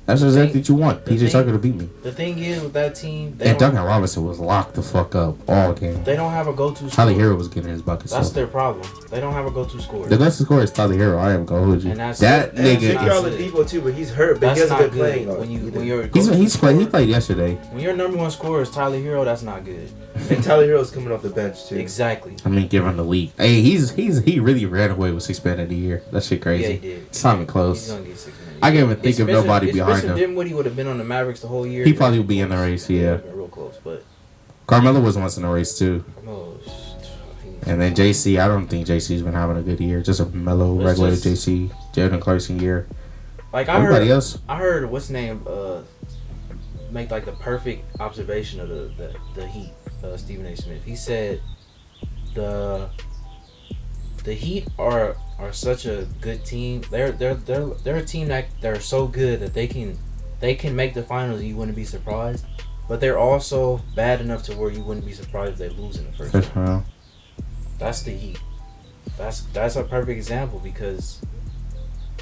Speaker 1: That's exactly what you want. PJ Tucker to beat me.
Speaker 3: The thing is with that team,
Speaker 1: and Duncan Robinson was locked the fuck up all game.
Speaker 3: They don't have a go-to scorer.
Speaker 1: Tyler Hero was getting his buckets.
Speaker 3: That's their problem. They don't have a go-to scorer.
Speaker 1: The go-to scorer is Tyler Hero. I am gonna hold you. That nigga.
Speaker 2: Oladipo too, but he's hurt. But he hasn't been playing.
Speaker 1: He played yesterday.
Speaker 3: When your number one scorer is Tyler Hero, that's not good.
Speaker 2: And Tyler Hero's coming off the bench too.
Speaker 3: Exactly.
Speaker 1: I mean, give him the league. Hey, he really ran away with 6 man of the year. That shit crazy. Yeah, he did. It's not even close.
Speaker 3: He's gonna get 6 man.
Speaker 1: I can't even think of nobody behind him.
Speaker 3: Dinwiddie would have been on the Mavericks the whole year.
Speaker 1: He probably would be in the race, yeah.
Speaker 3: Real close, but
Speaker 1: Carmelo was once in the race too. And then JC, I don't think JC's been having a good year. Just a mellow, regular JC, Jordan Clarkson year.
Speaker 3: Like I heard what's name make like the perfect observation of the Heat. Stephen A. Smith. He said the Heat are such a good team. They're a team that they're so good that they can make the finals and you wouldn't be surprised. But they're also bad enough to where you wouldn't be surprised if they lose in the first round. That's the Heat. That's a perfect example because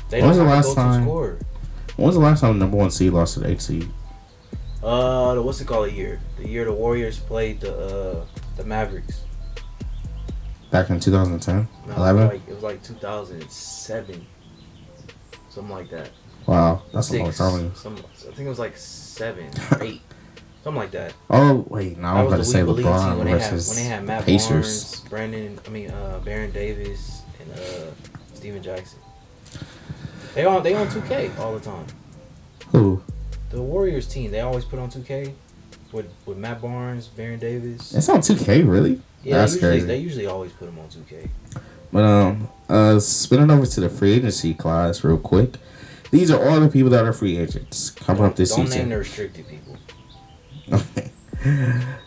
Speaker 3: they don't have a go-to scorer.
Speaker 1: When was the last time the number 1 seed lost to the 8th seed?
Speaker 3: What's it called? The year the Warriors played the Mavericks.
Speaker 1: Back in 2010?
Speaker 3: No,
Speaker 1: 11?
Speaker 3: It was like 2007. Something like that.
Speaker 1: Wow, that's a long time.
Speaker 3: I think it was like 7 or 8. Something like that.
Speaker 1: Oh, wait. No, I was about to say LeBron versus
Speaker 3: when they had Matt
Speaker 1: Pacers.
Speaker 3: Barnes, Baron Davis, and Steven Jackson. They on 2K all the time.
Speaker 1: Who?
Speaker 3: The Warriors team. They always put on 2K with Matt Barnes, Baron Davis.
Speaker 1: It's on 2K, really?
Speaker 3: Yeah,
Speaker 1: that's crazy.
Speaker 3: They usually always put them on 2K.
Speaker 1: But spinning over to the free agency class real quick. These are all the people that are free agents coming up this
Speaker 3: Don't
Speaker 1: season.
Speaker 3: name the restricted people.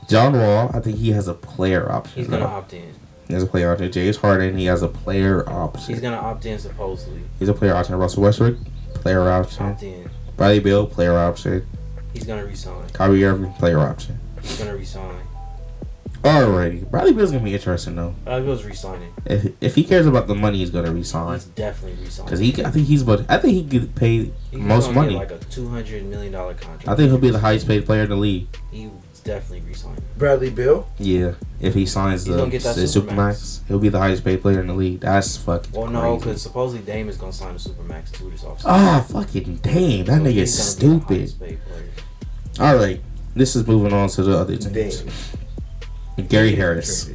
Speaker 1: John Wall, I think he has a player option.
Speaker 3: He's gonna opt in.
Speaker 1: He has a player option. James Harden, he has a player option.
Speaker 3: He's gonna opt in supposedly.
Speaker 1: He's a player option. Russell Westbrook, player option.
Speaker 3: Opt in.
Speaker 1: Bradley Beal, player option.
Speaker 3: He's gonna resign.
Speaker 1: Kyrie Irving, player option.
Speaker 3: He's gonna resign.
Speaker 1: Alrighty. Bradley Beal's gonna be interesting though.
Speaker 3: Bradley Beal's resigning.
Speaker 1: If he cares about the money, he's gonna resign.
Speaker 3: He's definitely resigning.
Speaker 1: Cause I think he could pay most money.
Speaker 3: Get like a $200 million contract.
Speaker 1: I think he'll be the highest paid player in the league.
Speaker 3: He's definitely resigning.
Speaker 2: Bradley Beal.
Speaker 1: Yeah, if he signs
Speaker 3: He's
Speaker 1: the
Speaker 3: gonna get that
Speaker 1: Supermax, he'll be the highest paid player in the league. That's fucking
Speaker 3: Well, no,
Speaker 1: crazy.
Speaker 3: because supposedly Dame is gonna sign the Supermax too this offseason.
Speaker 1: Ah, fucking damn, that nigga's stupid. All right, this is moving on to the other teams. Gary Harris.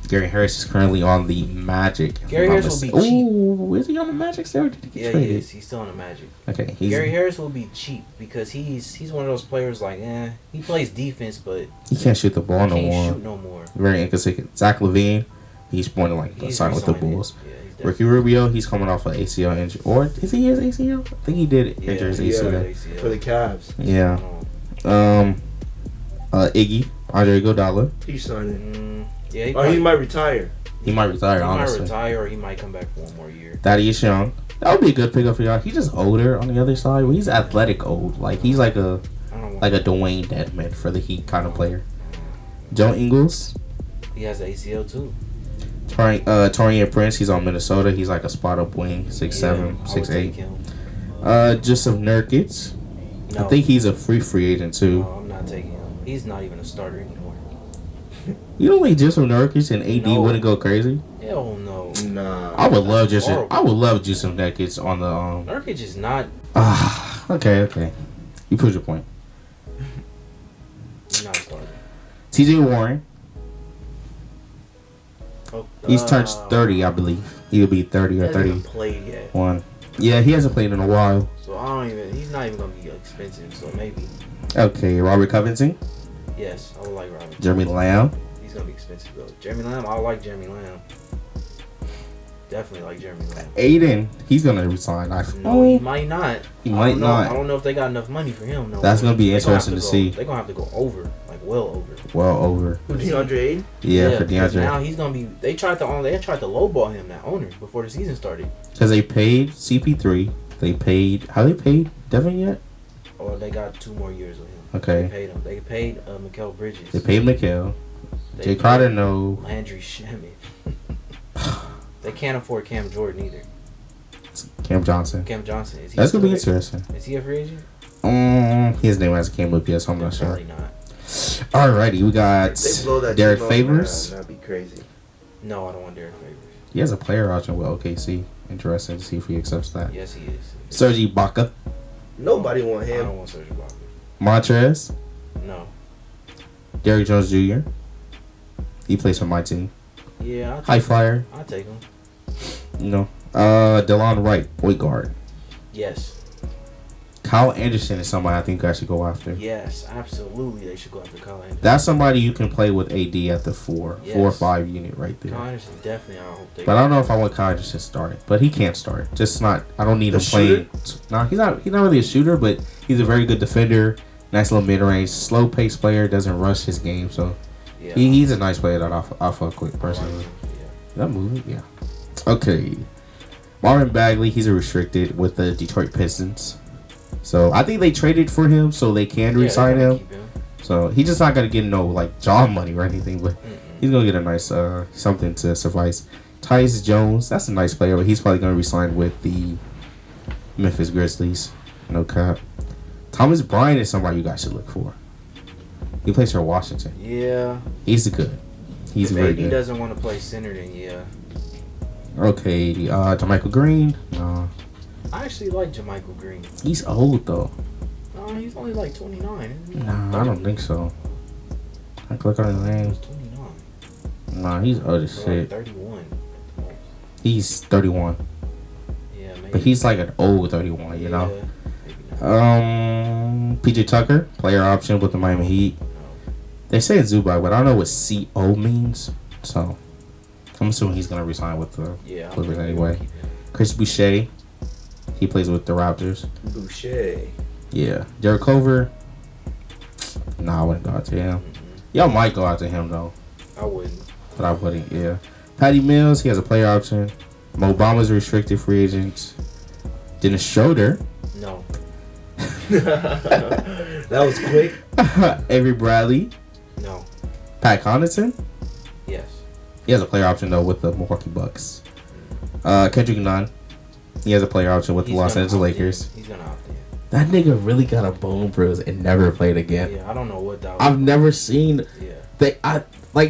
Speaker 1: Gary Harris is currently on the Magic.
Speaker 3: Gary Harris will be cheap.
Speaker 1: Ooh, is he on the Magic still? Or did he get
Speaker 3: Yeah,
Speaker 1: traded?
Speaker 3: he is. He's still on the Magic.
Speaker 1: Okay,
Speaker 3: Gary Harris will be cheap because he's one of those players like, he plays defense, but
Speaker 1: he can't shoot the ball
Speaker 3: he
Speaker 1: no
Speaker 3: can't
Speaker 1: more.
Speaker 3: shoot no more.
Speaker 1: Very inconsistent. Zach LaVine, he's more than like
Speaker 3: He's
Speaker 1: signing with the
Speaker 3: resigning.
Speaker 1: Bulls.
Speaker 3: Yeah, he's definitely-
Speaker 1: Ricky Rubio, he's coming off an ACL injury. Or is he his ACL? I think he did injure his ACL.
Speaker 3: ACL.
Speaker 2: For the Cavs.
Speaker 1: Yeah. Iggy, Andre Iguodala.
Speaker 2: He's signing.
Speaker 3: Yeah,
Speaker 2: He might retire.
Speaker 1: He might retire,
Speaker 3: He
Speaker 1: honestly.
Speaker 3: might retire or he might come back for one more year.
Speaker 1: Thaddeus Young. That would be a good pickup for y'all. He's just older on the other side. Well, he's athletic old. Like, he's like a Dwayne Dedman for the Heat kind of player. Joe Ingles.
Speaker 3: He has the ACL too.
Speaker 1: Torian Prince, he's on Minnesota. He's like a spot up wing, 6'7", 6'8". Joseph Nurkic.
Speaker 3: No.
Speaker 1: I think he's a free agent too.
Speaker 3: No, I'm not taking him. He's not even a starter anymore.
Speaker 1: You don't think Joseph Nurkic and AD
Speaker 3: No.
Speaker 1: wouldn't go crazy?
Speaker 3: Hell no.
Speaker 2: Nah.
Speaker 1: I would love Joseph.
Speaker 3: Horrible.
Speaker 1: I would love Joseph Nurkic on the
Speaker 3: Nurkic is not.
Speaker 1: Okay. You proved your point.
Speaker 3: He's not a starter.
Speaker 1: T.J. Warren.
Speaker 3: Oh,
Speaker 1: He's turned 30, I believe. He'll be 30 or
Speaker 3: He hasn't even played yet.
Speaker 1: 31. Yeah, he hasn't played in a while.
Speaker 3: So I don't even. He's not even gonna be expensive. So maybe.
Speaker 1: Okay, Robert Covington.
Speaker 3: Yes, I would like Robert.
Speaker 1: Jeremy Lamb.
Speaker 3: He's gonna be expensive though. Jeremy Lamb, I like Jeremy Lamb. Definitely like Jeremy Lamb.
Speaker 1: Aiden, he's gonna resign.
Speaker 3: No, he might not.
Speaker 1: He might not.
Speaker 3: I don't know if they got enough money for him. No,
Speaker 1: That's gonna be interesting to see.
Speaker 3: They're gonna have to go over, like well over.
Speaker 1: Well over.
Speaker 2: Who, DeAndre Ayton?
Speaker 1: Yeah, for
Speaker 3: because
Speaker 1: DeAndre.
Speaker 3: now he's gonna be. They tried to lowball him, that owner, before the season started.
Speaker 1: Because they paid CP3. They paid. How they paid Devin yet?
Speaker 3: Or they got 2 more years with him.
Speaker 1: Okay.
Speaker 3: They paid him. They paid Mikal Bridges.
Speaker 1: They paid Mikal.
Speaker 3: They
Speaker 1: Jay
Speaker 3: paid
Speaker 1: Crowder, no.
Speaker 3: Landry Shamet. They can't afford Cam Jordan either.
Speaker 1: Cam Johnson.
Speaker 3: Cam Johnson. Is he
Speaker 1: That's gonna be
Speaker 3: still-
Speaker 1: interesting.
Speaker 3: Is he a free agent?
Speaker 1: His name hasn't came up yet, so I'm not sure.
Speaker 3: Probably not.
Speaker 1: Alrighty, we got
Speaker 2: They blow that
Speaker 1: Derek
Speaker 2: team up,
Speaker 1: Favors.
Speaker 2: That'd be crazy.
Speaker 3: No, I don't want Derek Favors.
Speaker 1: He has a player option with OKC. Interesting to see if he accepts that.
Speaker 3: Yes, he is.
Speaker 1: Serge Ibaka,
Speaker 2: Nobody want
Speaker 3: I
Speaker 2: him.
Speaker 3: don't want Serge Ibaka.
Speaker 1: Montrez,
Speaker 3: No.
Speaker 1: Derrick Jones Jr. He plays for my team.
Speaker 3: Yeah,
Speaker 1: High flyer,
Speaker 3: I'll take him.
Speaker 1: you know. Delon Wright, point guard.
Speaker 3: Yes.
Speaker 1: Kyle Anderson is somebody I think I should go after.
Speaker 3: Yes, absolutely. They should go after Kyle Anderson.
Speaker 1: That's somebody you can play with AD at the 4 or
Speaker 3: Yes.
Speaker 1: 5 unit right there.
Speaker 3: Kyle Anderson, definitely. I hope they.
Speaker 1: But I don't know if I want Kyle Anderson starting. But he can't start. Just not. I don't need
Speaker 2: The
Speaker 1: him playing. No, he's not. He's not really a shooter, but he's a very good defender. Nice little mid range, slow pace player. Doesn't rush his game, so
Speaker 3: Yeah.
Speaker 1: he's a nice player that I fuck with
Speaker 3: I like
Speaker 1: personally.
Speaker 3: him, yeah.
Speaker 1: That movie, yeah. Okay, Marvin Bagley. He's a restricted with the Detroit Pistons. So I think they traded for him so they can
Speaker 3: Yeah,
Speaker 1: re-sign
Speaker 3: they're
Speaker 1: him.
Speaker 3: gonna keep him.
Speaker 1: So he's just not gonna get no like job money or anything, but he's gonna get a nice something to suffice. Tyus Jones, that's a nice player, but he's probably gonna resign with the Memphis Grizzlies. No cap. Thomas Bryant is somebody you guys should look for. He plays for Washington.
Speaker 3: Yeah.
Speaker 1: He's good. He's
Speaker 3: If
Speaker 1: very
Speaker 3: AD
Speaker 1: good.
Speaker 3: doesn't want to play center, then yeah.
Speaker 1: Okay, JaMychal Green. No,
Speaker 3: I actually like JaMychal Green.
Speaker 1: he's old though.
Speaker 3: No, he's only like 29. Isn't he?
Speaker 1: Nah, I don't think so. I click on his name.
Speaker 3: He's 29.
Speaker 1: Nah, he's old as
Speaker 3: Or like
Speaker 1: shit.
Speaker 3: 31. at the most.
Speaker 1: He's 31,
Speaker 3: Yeah, maybe.
Speaker 1: but he's like an old 31. You know.
Speaker 3: Yeah, maybe not.
Speaker 1: PJ Tucker, player option with the Miami Heat. They say it's Zubac, but I don't know what CO means. So I'm assuming he's gonna resign with the
Speaker 3: Yeah.
Speaker 1: Clippers
Speaker 3: I'm
Speaker 1: anyway.
Speaker 3: keep him.
Speaker 1: Chris Boucher. He plays with the Raptors.
Speaker 4: Boucher.
Speaker 1: Yeah. Derek Culver. Nah, I wouldn't go out to him. Y'all might go out to him though.
Speaker 4: I wouldn't.
Speaker 1: But I wouldn't, yeah. Patty Mills, he has a player option. Mo Bama's a restricted free agent. Dennis Schroeder.
Speaker 4: No. That was quick.
Speaker 1: Avery Bradley.
Speaker 4: No.
Speaker 1: Pat Connaughton.
Speaker 4: Yes.
Speaker 1: He has a player option though with the Milwaukee Bucks. Kendrick Nunn. He has a player option with the Los Angeles Lakers.
Speaker 4: He's gonna opt in.
Speaker 1: That nigga really got a bone bruise and never played again.
Speaker 4: Yeah, I don't know what that was.
Speaker 1: I've never seen.
Speaker 4: Yeah.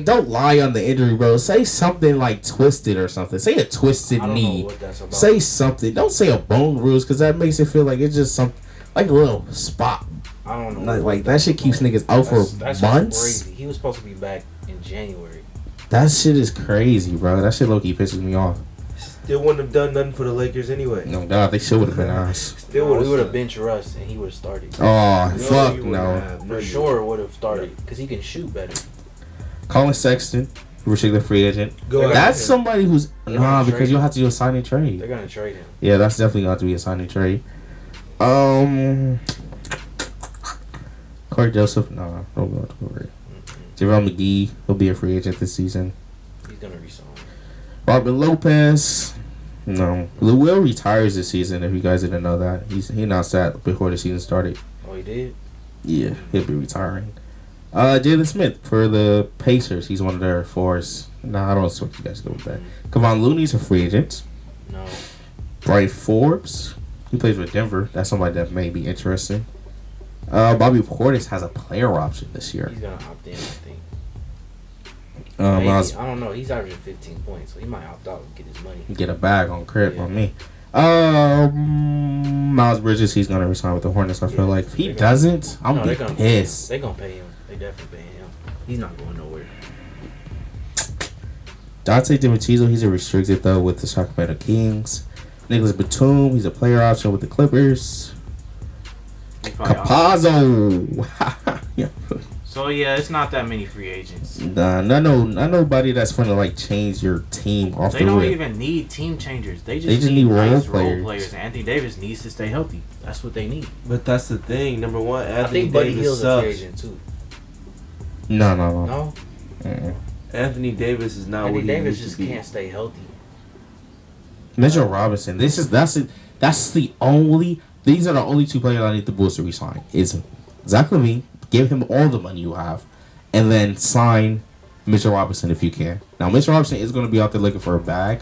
Speaker 1: Don't lie on the injury, bro. Say something like twisted or something. Say a twisted
Speaker 4: I don't
Speaker 1: knee.
Speaker 4: know what that's about.
Speaker 1: Say something. Don't say a bone bruise because that makes it feel like it's just some like a little spot.
Speaker 4: I don't know.
Speaker 1: Like that shit keeps niggas out for
Speaker 4: that's
Speaker 1: months.
Speaker 4: Crazy. He was supposed to be back in January.
Speaker 1: That shit is crazy, bro. That shit low-key pisses me off.
Speaker 2: Still wouldn't have done nothing for the Lakers anyway.
Speaker 1: No doubt, they still would have been us.
Speaker 4: Still, we would have benched Russ and he would have started.
Speaker 1: Oh,
Speaker 2: No,
Speaker 1: fuck
Speaker 2: you
Speaker 1: no.
Speaker 2: wouldn't have.
Speaker 4: For sure would have started because he can shoot better.
Speaker 1: Colin Sexton, restricted free agent.
Speaker 2: Go ahead.
Speaker 1: That's somebody who's
Speaker 4: They're gonna
Speaker 1: because
Speaker 4: trade
Speaker 1: you'll have to do a signing trade.
Speaker 4: They're gonna trade him.
Speaker 1: Yeah, that's definitely going to have to be a signing trade. Corey Joseph, nah, don't go to Corey. JaVale McGee, he'll be a free agent this season.
Speaker 4: He's gonna resign.
Speaker 1: Robin Lopez, no. Lou Will retires this season. If you guys didn't know that, he announced that before the season started.
Speaker 4: Oh, he did.
Speaker 1: Yeah, he'll be retiring. Jalen Smith for the Pacers. He's one of their forwards. Nah, I don't expect you guys to go with that. Kevon Looney's a free agent.
Speaker 4: No.
Speaker 1: Bryce Forbes, he plays with Denver. That's somebody that may be interesting. Bobby Portis has a player option this year.
Speaker 4: He's gonna opt in, I think.
Speaker 1: Maybe.
Speaker 4: I don't know. He's averaging 15 points, so he might opt out and get his money.
Speaker 1: Get a bag on crib on me. Miles Bridges, he's gonna resign with the Hornets. I feel like if he doesn't, I'm gonna be pissed.
Speaker 4: They're gonna pay him. They definitely pay him. He's not going nowhere.
Speaker 1: Dante DiMattizzo, he's a restricted though with the Sacramento Kings. Nicholas Batum, he's a player option with the Clippers. Capazzo. Yeah.
Speaker 3: So yeah, it's not that many free agents.
Speaker 1: Nah, not nobody that's gonna like change your team off
Speaker 3: They
Speaker 1: the
Speaker 3: don't
Speaker 1: rip.
Speaker 3: even need team changers. They just
Speaker 1: need
Speaker 3: nice
Speaker 1: role players.
Speaker 3: Anthony Davis needs to stay healthy. That's what they need.
Speaker 2: But that's the thing. Number one,
Speaker 4: I
Speaker 2: Anthony
Speaker 4: think Buddy
Speaker 2: Davis
Speaker 4: Hield's a free
Speaker 2: sucks.
Speaker 4: agent too.
Speaker 1: No.
Speaker 4: No,
Speaker 1: Mm-mm.
Speaker 2: Anthony Davis is not
Speaker 4: Anthony
Speaker 2: what he
Speaker 4: Davis
Speaker 2: used
Speaker 4: just
Speaker 2: to be.
Speaker 4: can't stay healthy.
Speaker 1: Mitchell Robinson. That's the only. These are the only two players I need the Bulls to resign. Is Zach LaVine, give him all the money you have, and then sign Mitchell Robinson if you can. Now Mitchell Robinson is going to be out there looking for a bag,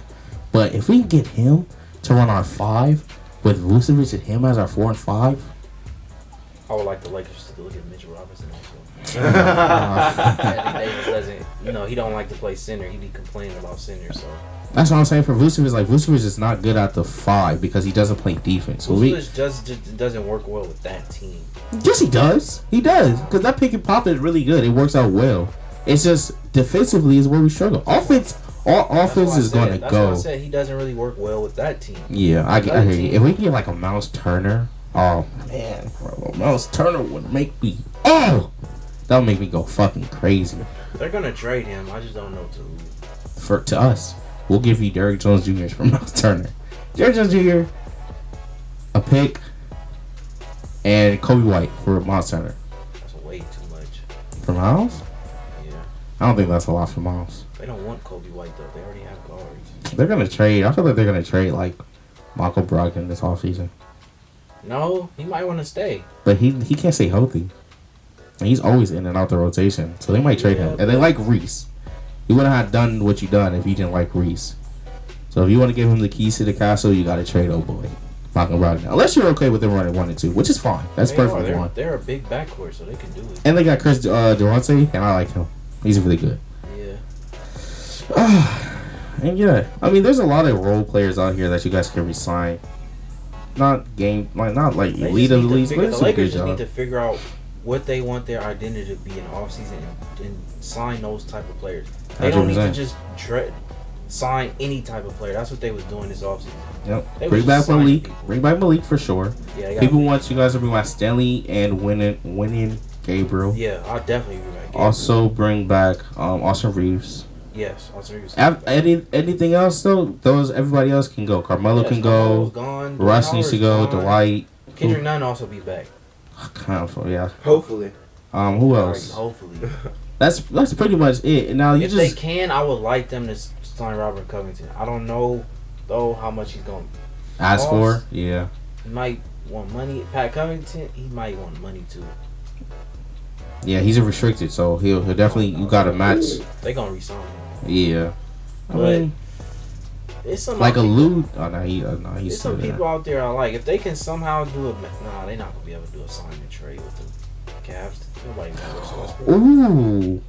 Speaker 1: but if we can get him to run our 5 with Vucevic and him as our 4 and 5.
Speaker 4: I would like the Lakers to look at Mitchell Robinson also. Anthony Davis doesn't, he don't like to play center. He be complaining about center, so.
Speaker 1: That's what I'm saying for Vucevic. Like Vucevic is not good at the 5 because he doesn't play defense. So
Speaker 4: Vucevic just doesn't work well with that team.
Speaker 1: Yes, he does. He does because that pick and pop is really good. It works out well. It's just defensively is where we struggle. Offense is going to
Speaker 4: That's
Speaker 1: go.
Speaker 4: why I said he doesn't really work well with that team.
Speaker 1: Yeah, I hear you. If we can get like a Miles Turner, oh man, bro, Miles Turner would make me that would make me go fucking crazy.
Speaker 4: They're gonna trade him. I just don't know to who.
Speaker 1: To us, we'll give you Derrick Jones Jr. for Miles Turner. Derrick Jones Jr. a pick, and Kobe White for Miles Turner.
Speaker 4: That's way too much.
Speaker 1: For Miles?
Speaker 4: Yeah.
Speaker 1: I don't think that's a lot for Miles.
Speaker 4: They don't want Kobe White though. They already have guards.
Speaker 1: They're gonna trade. I feel like they're gonna trade like Michael Brogdon this offseason.
Speaker 4: No, he might want to stay.
Speaker 1: But he can't stay healthy. And he's always in and out the rotation. So they might trade him. And they like Reese. You wouldn't have done what you done if you didn't like Reese. So if you want to give him the keys to the castle, you gotta trade old boy. Michael Brogdon. Unless you're okay with them running 1 and 2, which is fine. That's perfectly fine.
Speaker 4: They're a big backcourt, so they can do it.
Speaker 1: And they got Chris Durante, and I like him. He's really good.
Speaker 4: Yeah.
Speaker 1: And yeah, I mean, there's a lot of role players out here that you guys can resign. Not like
Speaker 4: They
Speaker 1: elite
Speaker 4: just
Speaker 1: of
Speaker 4: need to
Speaker 1: elites,
Speaker 4: figure-
Speaker 1: but it's
Speaker 4: the
Speaker 1: a good
Speaker 4: Lakers just
Speaker 1: job.
Speaker 4: need to figure out what they want their identity to be in offseason and sign those type of players. They don't need to
Speaker 1: 100%.
Speaker 4: just sign any type of player. That's what they was doing this offseason.
Speaker 1: Yep.
Speaker 4: They
Speaker 1: Bring
Speaker 4: was
Speaker 1: back
Speaker 4: just signing
Speaker 1: Malik.
Speaker 4: people.
Speaker 1: Bring back Malik for sure.
Speaker 4: Yeah, they
Speaker 1: People want you guys to bring back Stanley and winning Gabriel.
Speaker 4: Yeah, I'll definitely be back.
Speaker 1: Also bring back Austin Reeves.
Speaker 4: Yes, I'll say he's
Speaker 1: Anything else though? Everybody else can go. Carmelo can
Speaker 4: Carmelo's
Speaker 1: go.
Speaker 4: gone.
Speaker 1: Russ needs to go.
Speaker 4: Gone.
Speaker 1: Dwight.
Speaker 4: Kendrick Nunn also be back.
Speaker 1: Kind of, yeah.
Speaker 2: Hopefully.
Speaker 1: Who else?
Speaker 4: Hopefully.
Speaker 1: That's pretty much it. Now you
Speaker 4: if they can, I would like them to sign Robert Covington. I don't know though how much he's going to
Speaker 1: ask for. Yeah.
Speaker 4: He might want money. Pat Covington, he might want money too.
Speaker 1: Yeah, he's a restricted, so he'll definitely. You got to match.
Speaker 4: They gonna resign him.
Speaker 1: Yeah. I
Speaker 4: But
Speaker 1: mean,
Speaker 4: it's some
Speaker 1: like a
Speaker 4: people,
Speaker 1: Lou. Oh no, he's
Speaker 4: there's some people out there I like. If they can somehow do it, nah, they're not gonna be able to do a sign and trade with the Cavs. Nobody knows.
Speaker 1: Ooh,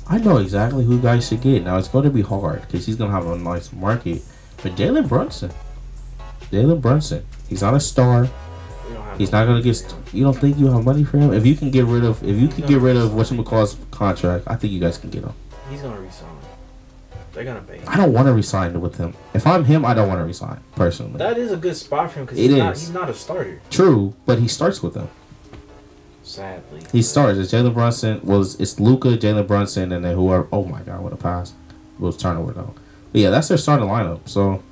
Speaker 1: I know exactly who guys should get. Now it's going to be hard because he's gonna have a nice market. But Jalen Brunson, he's not a star. He's not gonna get. You don't think you have money for him? If you can get rid of whatchamacallit's contract, I think you guys can get him.
Speaker 4: He's gonna resign. They're gonna pay him.
Speaker 1: I don't want to resign with him. If I'm him, I don't want to resign personally.
Speaker 4: That is a good spot for him because he's not a starter.
Speaker 1: True, but he starts with them.
Speaker 4: Sadly,
Speaker 1: He starts. It's Jalen Brunson. It's Luka, Jalen Brunson, and then whoever. Oh my God, what a pass! It was turnover though. But yeah, that's their starting lineup. So